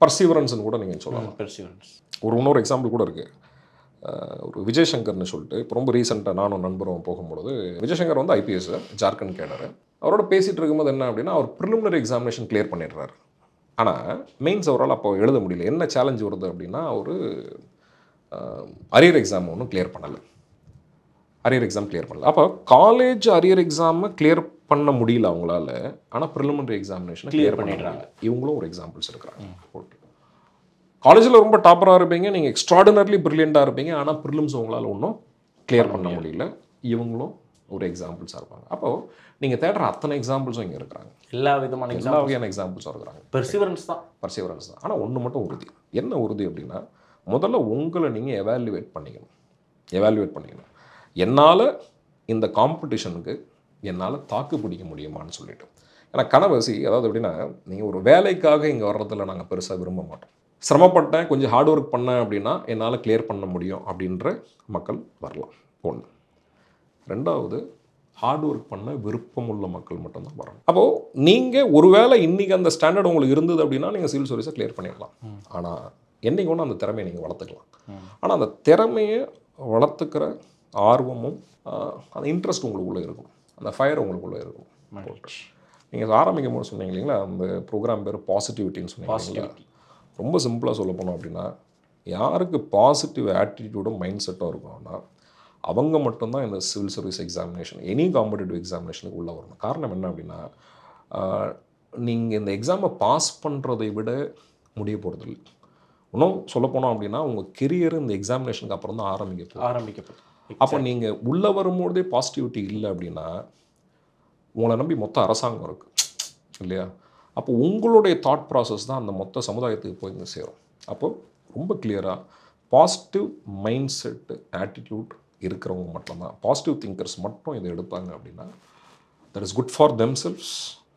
பர்சீவரன்ஸ்னு கூட நீங்கள் சொல்லலாம். பெர்சிவரன்ஸ். இன்னொரு எக்ஸாம்பிள் கூட இருக்குது. ஒரு விஜய்சங்கர்னு சொல்லிட்டு, இப்போ ரொம்ப ரீசெண்டாக நானும் நண்பரும் போகும்பொழுது, விஜய்சங்கர் வந்து ஐபிஎஸ், ஜார்க்கண்ட் கேடர். அவரோட பேசிகிட்டு இருக்கும்போது என்ன அப்படின்னா, அவர் ப்ரிலிமினரி எக்ஸாமினேஷன் கிளியர் பண்ணிடுறாரு. ஆனால் மெயின்ஸ் அவரால் அப்போ எழுத முடியல. என்ன சேலஞ்ச் வருது அப்படின்னா, அவர் அரியர் எக்ஸாம் ஒன்றும் கிளியர் பண்ணலை. அப்போ காலேஜ் அரியர் எக்ஸாமை கிளியர் பண்ண முடியல அவங்களால, ஆனால் ப்ரிலிமினரி எக்ஸாமினேஷனை கிளியர் பண்ணிடுறாங்க. இவங்களும் ஒரு எக்ஸாம்பிள்ஸ் இருக்கிறாங்க. ஓகே, காலேஜில் ரொம்ப டாப்பராக இருப்பீங்க, நீங்கள் எக்ஸ்ட்ராடினரிலி ப்ரில்லியண்ட்டாக இருப்பீங்க, ஆனால் ப்ரிலிம்ஸ் உங்களால் ஒன்றும் கிளியர் பண்ண முடியல. இவங்களும் ஒரு எக்ஸாம்பிள்ஸாக இருப்பாங்க. அப்போது நீங்கள் தேடுற அத்தனை எக்ஸாம்பிள்ஸும் இங்கே இருக்கிறாங்க. எல்லா வகையான எக்ஸாம்பிள்ஸும் இருக்கிறாங்க. பெர்சிவரன்ஸ் தான். ஆனால் ஒன்று மட்டும் உறுதி. என்ன உறுதி அப்படின்னா, முதல்ல உங்களை நீங்கள் எவாலுவேட் பண்ணிக்கணும். என்னால் இந்த காம்படிஷனுக்கு என்னால் தாக்கு பிடிக்க முடியுமான்னு சொல்லிட்டு. ஏன்னா கனவசி, அதாவது எப்படின்னா, நீங்கள் ஒரு வேலைக்காக இங்கே வர்றதில் நாங்கள் பெருசாக விரும்ப மாட்டோம். சிரமப்பட்டேன், கொஞ்சம் ஹார்ட் ஒர்க் பண்ணேன் அப்படின்னா என்னால் கிளியர் பண்ண முடியும் அப்படின்ற மக்கள் வரலாம். 1. 2வது, ஹார்ட் ஒர்க் பண்ண விருப்பமுள்ள மக்கள் மட்டும்தான் வரணும். அப்போது நீங்கள் ஒருவேளை இன்றைக்கி அந்த ஸ்டாண்டர்ட் உங்களுக்கு இருந்தது அப்படின்னா நீங்கள் சிவில் சர்வீஸை கிளியர் பண்ணிடலாம். ஆனால் என்றைக்கு ஒன்று அந்த திறமையை நீங்கள் வளர்த்துக்கலாம். ஆனால் அந்த திறமையை வளர்த்துக்கிற ஆர்வமும் அந்த இன்ட்ரெஸ்ட் உங்களுக்குள்ளே இருக்கணும், அந்த ஃபயர் உங்களுக்குள்ளே இருக்கணும். நீங்கள் ஆரம்பிக்கும் போது சொன்னீங்க இல்லைங்களா, அந்த ப்ரோக்ராம் பேர் பாசிட்டிவிட்டின்னு சொன்னீங்க. ரொம்ப சிம்பிளாக சொல்ல போனோம் அப்படின்னா, யாருக்கு பாசிட்டிவ் ஆட்டிடியூடும் மைண்ட் செட்டும் இருக்கணும்னா அவங்க மட்டும்தான் இந்த civil service examination, any competitive எக்ஸாமினேஷனுக்கு உள்ளே வரணும். காரணம் என்ன அப்படின்னா, நீங்கள் இந்த எக்ஸாமை பாஸ் பண்ணுறதை விட முடிய போகிறதில்லை. இன்னும் சொல்லப்போனோம் அப்படின்னா, உங்கள் கெரியர் இந்த எக்ஸாமினேஷனுக்கு அப்புறம் தான் ஆரம்பிக்கப்படும். அப்போ நீங்கள் உள்ளே வரும்போதே பாசிட்டிவிட்டி இல்லை அப்படின்னா, உங்களை நம்பி மொத்த அரசாங்கம் இருக்குது இல்லையா? அப்போ உங்களுடைய தாட் ப்ராசஸ் தான் அந்த மொத்த சமுதாயத்துக்கு போய் இங்கே சேரும். அப்போது ரொம்ப கிளியராக பாசிட்டிவ் மைண்ட் செட்டு ஆட்டிடியூட் இருக்கிறவங்க மட்டும்தான், பாசிட்டிவ் திங்கர்ஸ் மட்டும் இதை எடுப்பாங்க அப்படின்னா, that is good for themselves.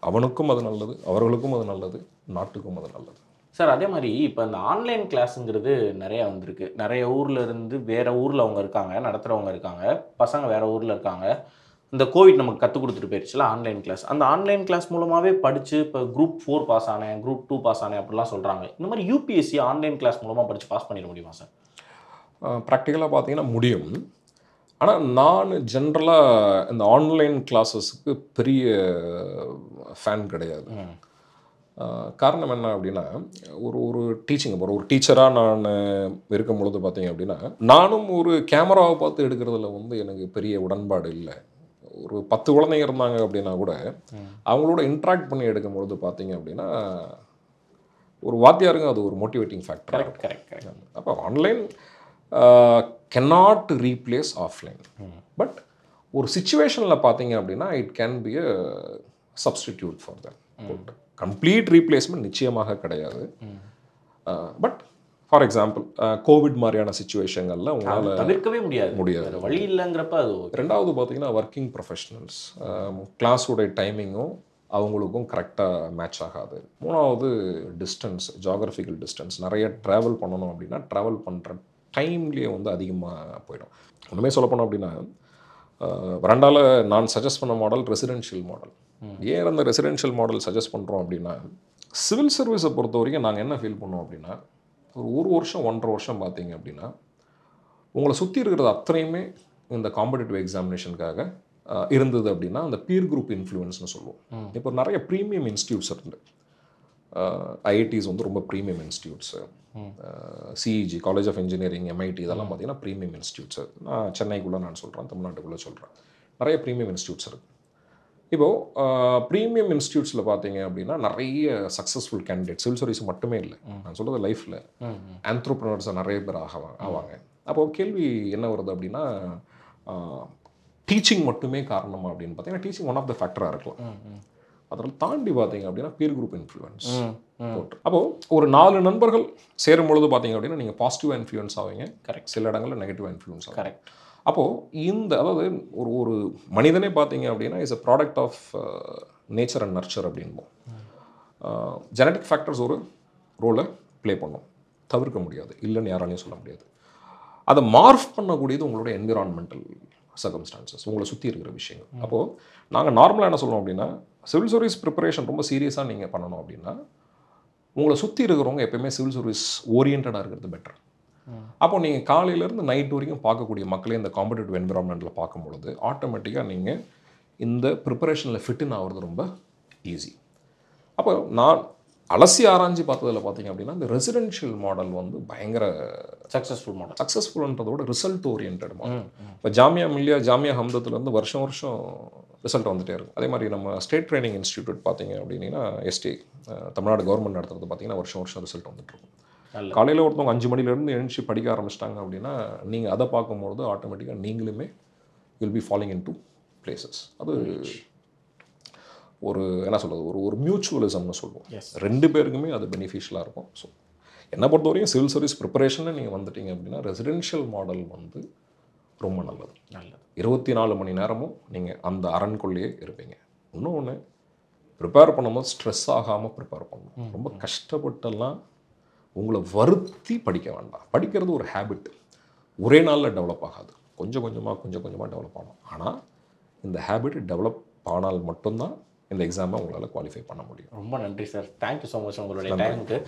அவனுக்கும் அது நல்லது, அவர்களுக்கும் அது நல்லது, நாட்டுக்கும் அது நல்லது. சார், அதே மாதிரி இப்போ இந்த ஆன்லைன் கிளாஸுங்கிறது நிறையா வந்திருக்கு. நிறைய ஊரில் இருந்து வேறு ஊரில் அவங்க இருக்காங்க, நடத்துகிறவங்க இருக்காங்க, பசங்க வேறு ஊரில் இருக்காங்க. இந்த கோவிட் நமக்கு கற்றுக் கொடுத்துட்டு போயிடுச்சுல ஆன்லைன் கிளாஸ். அந்த ஆன்லைன் கிளாஸ் மூலமாகவே படித்து இப்போ குரூப் 4 பாஸ் ஆனேன், குரூப் 2 பாஸ் ஆனேன் அப்படிலாம் சொல்கிறாங்க. இந்த மாதிரி யூபிஎஸ்சி ஆன்லைன் கிளாஸ் மூலமாக படித்து பாஸ் பண்ணிட முடியுமா சார்? ப்ராக்டிக்கலாக பார்த்தீங்கன்னா முடியும். ஆனால் நான் ஜென்ரலாக இந்த ஆன்லைன் கிளாஸஸுக்கு பெரிய ஃபேன் கிடையாது. காரணம் என்ன அப்படின்னா, ஒரு டீச்சராக நான் இருக்கும் பொழுது பார்த்தீங்க அப்படின்னா, நானும் ஒரு கேமராவை பார்த்து எடுக்கிறதுல எனக்கு பெரிய உடன்பாடு இல்லை. ஒரு 10 குழந்தைங்க இருந்தாங்க அப்படின்னா கூட அவங்களோட இன்ட்ராக்ட் பண்ணி எடுக்கும்பொழுது பார்த்தீங்க அப்படின்னா, ஒரு வாத்தியாருங்க அது ஒரு மோட்டிவேட்டிங் ஃபேக்டர். கரெக்ட். அப்போ online cannot replace offline. But ஒரு சிச்சுவேஷனில் பார்த்தீங்க அப்படின்னா it can be a substitute for that. Complete replacement நிச்சயமாக கிடையாது. பட் ஃபார் எக்ஸாம்பிள் கோவிட் மாதிரியான சுச்சுவேஷன்களில் உங்களால் தவிர்க்கவே முடியாது, வழி இல்லைங்கிறப்ப அது. 2வது பார்த்தீங்கன்னா ஒர்க்கிங் ப்ரொஃபஷனல்ஸ், கிளாஸோடைய டைமிங்கும் அவங்களுக்கும் கரெக்டாக மேட்ச் ஆகாது. 3வது டிஸ்டன்ஸ், ஜியாகிரபிக்கல் டிஸ்டன்ஸ். நிறைய ட்ராவல் பண்ணணும் அப்படின்னா ட்ராவல் பண்ணுற டைம்லேயே அதிகமாக போயிடும். ஒன்றுமே சொல்லப்போனோம் அப்படின்னா, வராண்டால நான் சஜஸ்ட் பண்ண மாடல் ரெசிடென்ஷியல் மாடல். ஏன் அந்த ரெசிடென்ஷியல் மாடல் சஜஸ்ட் பண்ணுறோம் அப்படின்னா, சிவில் சர்வீஸை பொறுத்த வரைக்கும் நாங்கள் என்ன ஃபீல் பண்ணோம் அப்படின்னா, ஒரு வருஷம் 1.5 வருஷம் பார்த்தீங்க அப்படின்னா உங்களை சுற்றி இருக்கிறது அத்தனையுமே இந்த காம்படிட்டிவ் எக்ஸாமினேஷனுக்காக இருந்தது அப்படின்னா அந்த பீர் குரூப் இன்ஃப்ளூயன்ஸ்னு சொல்லுவோம். இப்போ நிறைய ப்ரீமியம் இன்ஸ்டியூட்ஸ் இருக்கு. ஐஐடிஸ் வந்து ரொம்ப premium institutes. CEG, college of engineering, MIT இதெல்லாம் பார்த்தீங்கன்னா ப்ரீமியம் இன்ஸ்டியூட்ஸு. நான் சென்னைக்குள்ளே நான் சொல்கிறேன், தமிழ்நாட்டுக்குள்ளே சொல்கிறேன். நிறைய ப்ரீமியம் இன்ஸ்டியூட்ஸ் இருக்குது. இப்போது ப்ரீமியம் இன்ஸ்டியூட்ஸில் பார்த்தீங்க அப்படின்னா நிறைய சக்ஸஸ்ஃபுல் கேண்டிடேட், சிவில் சர்வீஸ் மட்டுமே இல்லை, நான் சொல்கிறது லைஃப்பில் ஆந்த்ரோப்ரனர்ஸை நிறைய பேர் ஆவாங்க. அப்போது கேள்வி என்ன வருது அப்படின்னா, டீச்சிங் மட்டுமே காரணமா அப்படின்னு பார்த்தீங்கன்னா டீச்சிங் ஒன் ஆஃப் த ஃபேக்டராக இருக்கலாம். அதில் தாண்டி பார்த்தீங்க அப்படின்னா பீர் குரூப் இன்ஃப்ளூயன்ஸ் போட்டு. அப்போது ஒரு 4 நண்பர்கள் சேரும் பொழுது பார்த்தீங்க அப்படின்னா நீங்கள் பாசிட்டிவாக இன்ஃப்ளூயன்ஸ் ஆவீங்க. கரெக்ட். சில இடங்களில் நெகட்டிவாக இன்ஃப்ளூயன்ஸ் ஆகும். கரெக்ட். அப்போது அதாவது ஒரு மனிதனே பார்த்தீங்க அப்படின்னா is a product of nature and nurture அப்படின்போம். ஜெனட்டிக் ஃபேக்டர்ஸ் ஒரு ரோலை ப்ளே பண்ணும், தவிர்க்க முடியாது, இல்லைன்னு யாராலையும் சொல்ல முடியாது. அதை மார்ஃப் பண்ணக்கூடியது உங்களோட என்விரான்மெண்டல் சர்க்கம்ஸ்டான்சஸ், உங்களை சுற்றி இருக்கிற விஷயங்கள். அப்போது நாங்கள் நார்மலாக என்ன சொல்லுவோம் அப்படின்னா, சிவில் சர்வீஸ் ப்ரிப்பரேஷன் ரொம்ப சீரியஸாக நீங்கள் பண்ணணும் அப்படின்னா உங்களை சுற்றி இருக்கிறவங்க எப்போயுமே சிவில் சர்வீஸ் ஓரியன்டாக இருக்கிறது பெட்டர். அப்போ நீங்கள் காலையிலேருந்து நைட் வரைக்கும் பார்க்கக்கூடிய மக்களே இந்த காம்படிட்டிவ் என்விரான்மெண்ட்டில் பார்க்கும்பொழுது ஆட்டோமேட்டிக்காக நீங்கள் இந்த ப்ரிப்பரேஷனில் ஃபிட்டுன்னு ஆகிறது ரொம்ப ஈஸி. அப்போ நான் அலசி ஆராய்ச்சி பார்த்ததில் பார்த்தீங்க அப்படின்னா இந்த ரெசிடென்ஷியல் மாடல் வந்து பயங்கர சக்ஸஸ்ஃபுல்ன்றதோட ரிசல்ட் ஓரியன்ட் மாடல். இப்போ ஜாமியா மில்லியா, ஜாமியா ஹம்தத்துலேருந்து வருஷம் ரிசல்ட் வந்துகிட்டே இருக்கும். அதே மாதிரி நம்ம ஸ்டேட் ட்ரைனிங் இன்ஸ்டிடியூட் பார்த்தீங்க அப்படின்னா எஸ்டி தமிழ்நாடு கவர்மெண்ட் நடத்துறது பார்த்தீங்கன்னா வருஷம் ரிசல்ட் வந்துட்டு இருக்கும். காலையில் ஒருத்தவங்க 5 மணிலேருந்து எழுந்துச்சு படிக்க ஆரம்பிச்சிட்டாங்க அப்படின்னா நீங்கள் அதை பார்க்கும்பொழுது ஆட்டோமேட்டிக்காக நீங்களுமே will be following in to places. அது ஒரு என்ன சொல்கிறது, ஒரு மியூச்சுவலிசம்னு சொல்லுவோம். 2 பேருக்குமே அது பெனிஃபிஷியலாக இருக்கும். ஸோ என்னை பொறுத்தவரைக்கும் சிவில் சர்வீஸ் ப்ரிப்பரேஷனில் நீங்கள் வந்துட்டீங்க அப்படின்னா ரெசிடென்ஷியல் மாடல் வந்து ரொம்ப நல்லது. 24 மணி நேரமும் நீங்கள் அந்த அரண்குள்ளேயே இருப்பீங்க. இன்னொன்று ப்ரிப்பேர் பண்ணும்போது ஸ்ட்ரெஸ் ஆகாமல் ப்ரிப்பேர் பண்ணணும். ரொம்ப கஷ்டப்பட்டெல்லாம் உங்களை வருத்தி படிக்க வேண்டாம். படிக்கிறது ஒரு ஹேபிட், ஒரே நாளில் டெவலப் ஆகாது, கொஞ்சம் கொஞ்சமாக டெவலப் ஆகும். ஆனால் இந்த ஹேபிட் டெவலப் ஆனால் மட்டும்தான் இந்த எக்ஸாமை உங்களால் குவாலிஃபை பண்ண முடியும். ரொம்ப நன்றி சார், தேங்க்யூ ஸோ மச் உங்களுடைய டைமுக்கு.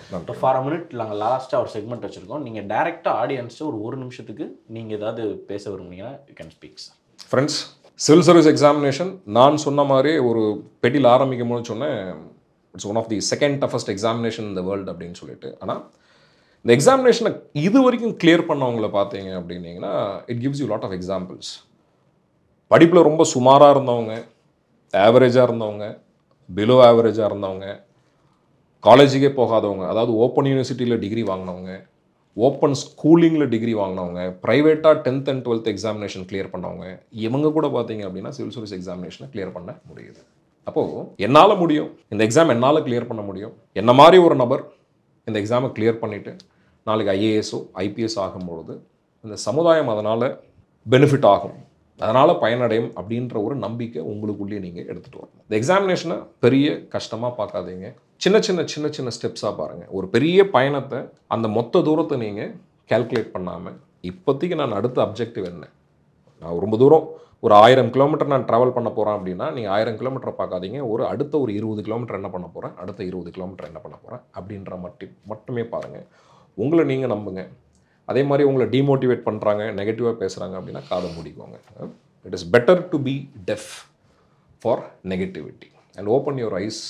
ஃபார் அ மினிட் நாங்கள் லாஸ்ட்டாக ஒரு செக்மெண்ட் வச்சுருக்கோம். நீங்கள் டேரெக்டாக ஆடியன்ஸ்ட்டு ஒரு நிமிஷத்துக்கு நீங்கள் ஏதாவது பேச விரும்புனீங்கன்னா you can speak sir. Friends, civil service examination நான் சொன்ன மாதிரி ஒரு பெட்டியில் ஆரம்பிக்கும் போது சொன்னேன் it's one of the second toughest examination இந்த வேர்ல்டு அப்படின்னு சொல்லிட்டு. ஆனால் இந்த எக்ஸாமினேஷனை இது வரைக்கும் கிளியர் பண்ணவங்கள பார்த்தீங்க அப்படின்னீங்கன்னா it gives you lot of examples. படிப்பில் ரொம்ப சுமாராக இருந்தவங்க, ஆவரேஜாக இருந்தவங்க, பிலோ ஆவரேஜாக இருந்தவங்க, காலேஜுக்கே போகாதவங்க, அதாவது ஓப்பன் யூனிவர்சிட்டியில் டிகிரி வாங்கினவங்க, ஓப்பன் ஸ்கூலிங்கில் டிகிரி வாங்கினவங்க, ப்ரைவேட்டாக 10th and 12th examination clear பண்ணவங்க, இவங்க கூட பார்த்தீங்க அப்படின்னா சிவில் சர்வீஸ் எக்ஸாமினேஷனை கிளியர் பண்ண முடியுது. அப்போது என்னால் முடியும், இந்த எக்ஸாம் என்னால் கிளியர் பண்ண முடியும். என்ன மாதிரி ஒரு நபர் இந்த எக்ஸாமை கிளியர் பண்ணிவிட்டு நாளைக்கு ஐஏஎஸோ ஐபிஎஸ் ஆகும்பொழுது இந்த சமுதாயம் அதனால் பெனிஃபிட் ஆகும், அதனால் பயனடையும் அப்படின்ற ஒரு நம்பிக்கை உங்களுக்குள்ளேயே நீங்கள் எடுத்துகிட்டு வரணும். இந்த எக்ஸாமினேஷனை பெரிய கஷ்டமாக பார்க்காதீங்க, சின்ன ஸ்டெப்ஸாக பாருங்கள். ஒரு பெரிய பயணத்தை, அந்த மொத்த தூரத்தை நீங்கள் கேல்குலேட் பண்ணாமல் இப்போதைக்கு நான் அடுத்த அப்ஜெக்டிவ் என்ன, நான் ரொம்ப தூரம் ஒரு 1000 கிலோமீட்டர் நான் ட்ராவல் பண்ண போகிறேன் அப்படின்னா நீங்கள் 1000 கிலோமீட்டர் பார்க்காதீங்க, அடுத்த ஒரு 20 கிலோமீட்டர் என்ன பண்ண போகிறேன், அடுத்த 20 கிலோமீட்டர் என்ன பண்ண போகிறேன் அப்படின்ற மட்டுமே பாருங்கள். உங்களை நீங்கள் நம்புங்க. அதே மாதிரி உங்களை டிமோட்டிவேட் பண்ணுறாங்க, நெகட்டிவாக பேசுகிறாங்க அப்படின்னா காதை மூடிக்கோங்க. It is better to be deaf for negativity and open your eyes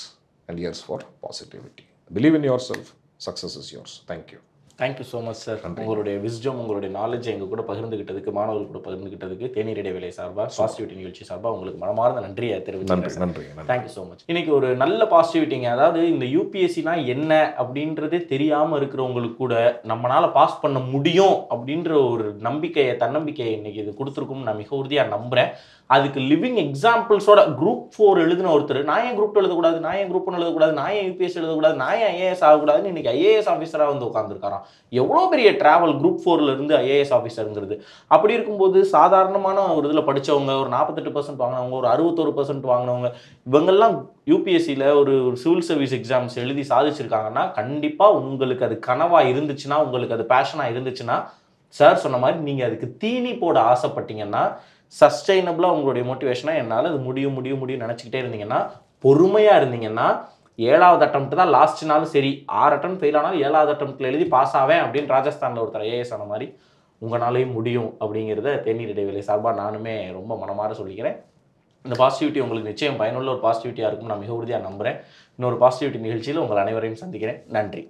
and ears for positivity. Believe in yourself, success is yours. Thank you. Thank you so much sir. உங்களுடைய விஸ்டம், உங்களுடைய நாலேஜ் எங்கள் கூட பகிர்ந்துக்கிட்டதுக்கு, மாணவர்கள் கூட பகிர்ந்துக்கிட்டதுக்கு தேநீர் இடைவேளை சார்பாக, பாசிட்டிவிட்டி நிகழ்ச்சி சார்பாக உங்களுக்கு மனமார்ந்த நன்றியை தெரிவிக்கிறேன். நன்றி. Thank you so much. இன்னைக்கு ஒரு நல்ல பாசிட்டிவிட்டிங்க, அதாவது இந்த யூபிஎஸ்சினா என்ன அப்படின்றதே தெரியாமல் இருக்கிறவங்களுக்கு கூட நம்மளால் பாஸ் பண்ண முடியும் அப்படின்ற ஒரு நம்பிக்கையை, தன்னம்பிக்கையை இன்னைக்கு இது கொடுத்துருக்கும்னு நான் மிக உறுதியாக நம்புகிறேன். அதுக்கு லிவிங் எக்ஸாம்பிள்ஸோட Group 4 எழுதின ஒருத்தர் நான் ஏன் Group 2 எழுதக்கூடாது, நான் ஏன் Group 1 எழுதக்கூடாது, நான் ஏன் யூபிஎஸ் எழுதக்கூடாது, நான் ஏன் ஐஏஎஸ் ஆகக்கூடாதுன்னு இன்னைக்கு ஐஏஎஸ் ஆஃபீஸராக வந்து உட்காந்துருக்காராம். எவ்வளோ பெரிய ட்ராவல் Group 4 இருந்து ஐஏஎஸ் ஆஃபீஸருங்கிறது. அப்படி இருக்கும்போது சாதாரணமான ஒரு இதில் படித்தவங்க, ஒரு 48% வாங்கினவங்க, ஒரு 61% வாங்கினவங்க, இவங்கெல்லாம் யூபிஎஸ்சியில் ஒரு சிவில் சர்வீஸ் எக்ஸாம்ஸ் எழுதி சாதிச்சிருக்காங்கன்னா கண்டிப்பாக உங்களுக்கு அது கனவாக இருந்துச்சுன்னா, உங்களுக்கு அது பேஷனாக இருந்துச்சுன்னா, சார் சொன்ன மாதிரி நீங்கள் அதுக்கு தீனி போட ஆசைப்பட்டீங்கன்னா, சஸ்டைனபிளாக உங்களுடைய மோட்டிவேஷனாக என்னால் அது முடியும் நினச்சிக்கிட்டே இருந்தீங்கன்னா, பொறுமையாக இருந்தீங்கன்னா, 7வது அட்டம்ப்ட் தான் லாஸ்ட்னாலும் சரி, 6 அட்டம் ஃபெயில் ஆனாலும் 7வது அட்டம்ப்டில் எழுதி பாஸ் ஆவேன் அப்படின்னு ராஜஸ்தானில் ஒருத்தர் ஐஏஎஸ் ஆன மாதிரி உங்களாலேயும் முடியும் அப்படிங்கிறத தேநீர் இடைவேளை சார்பாக நானுமே ரொம்ப மனமாற சொல்லிக்கிறேன். இந்த பாசிட்டிவிட்டி உங்களுக்கு நிச்சயம் பயனுள்ள ஒரு பாசிட்டிவிட்டியாக இருக்கும் நான் மிக உறுதியாக நம்புகிறேன். இன்னொரு பாசிட்டிவிட்டி நிகழ்ச்சியில் உங்கள் அனைவரையும் சந்திக்கிறேன். நன்றி.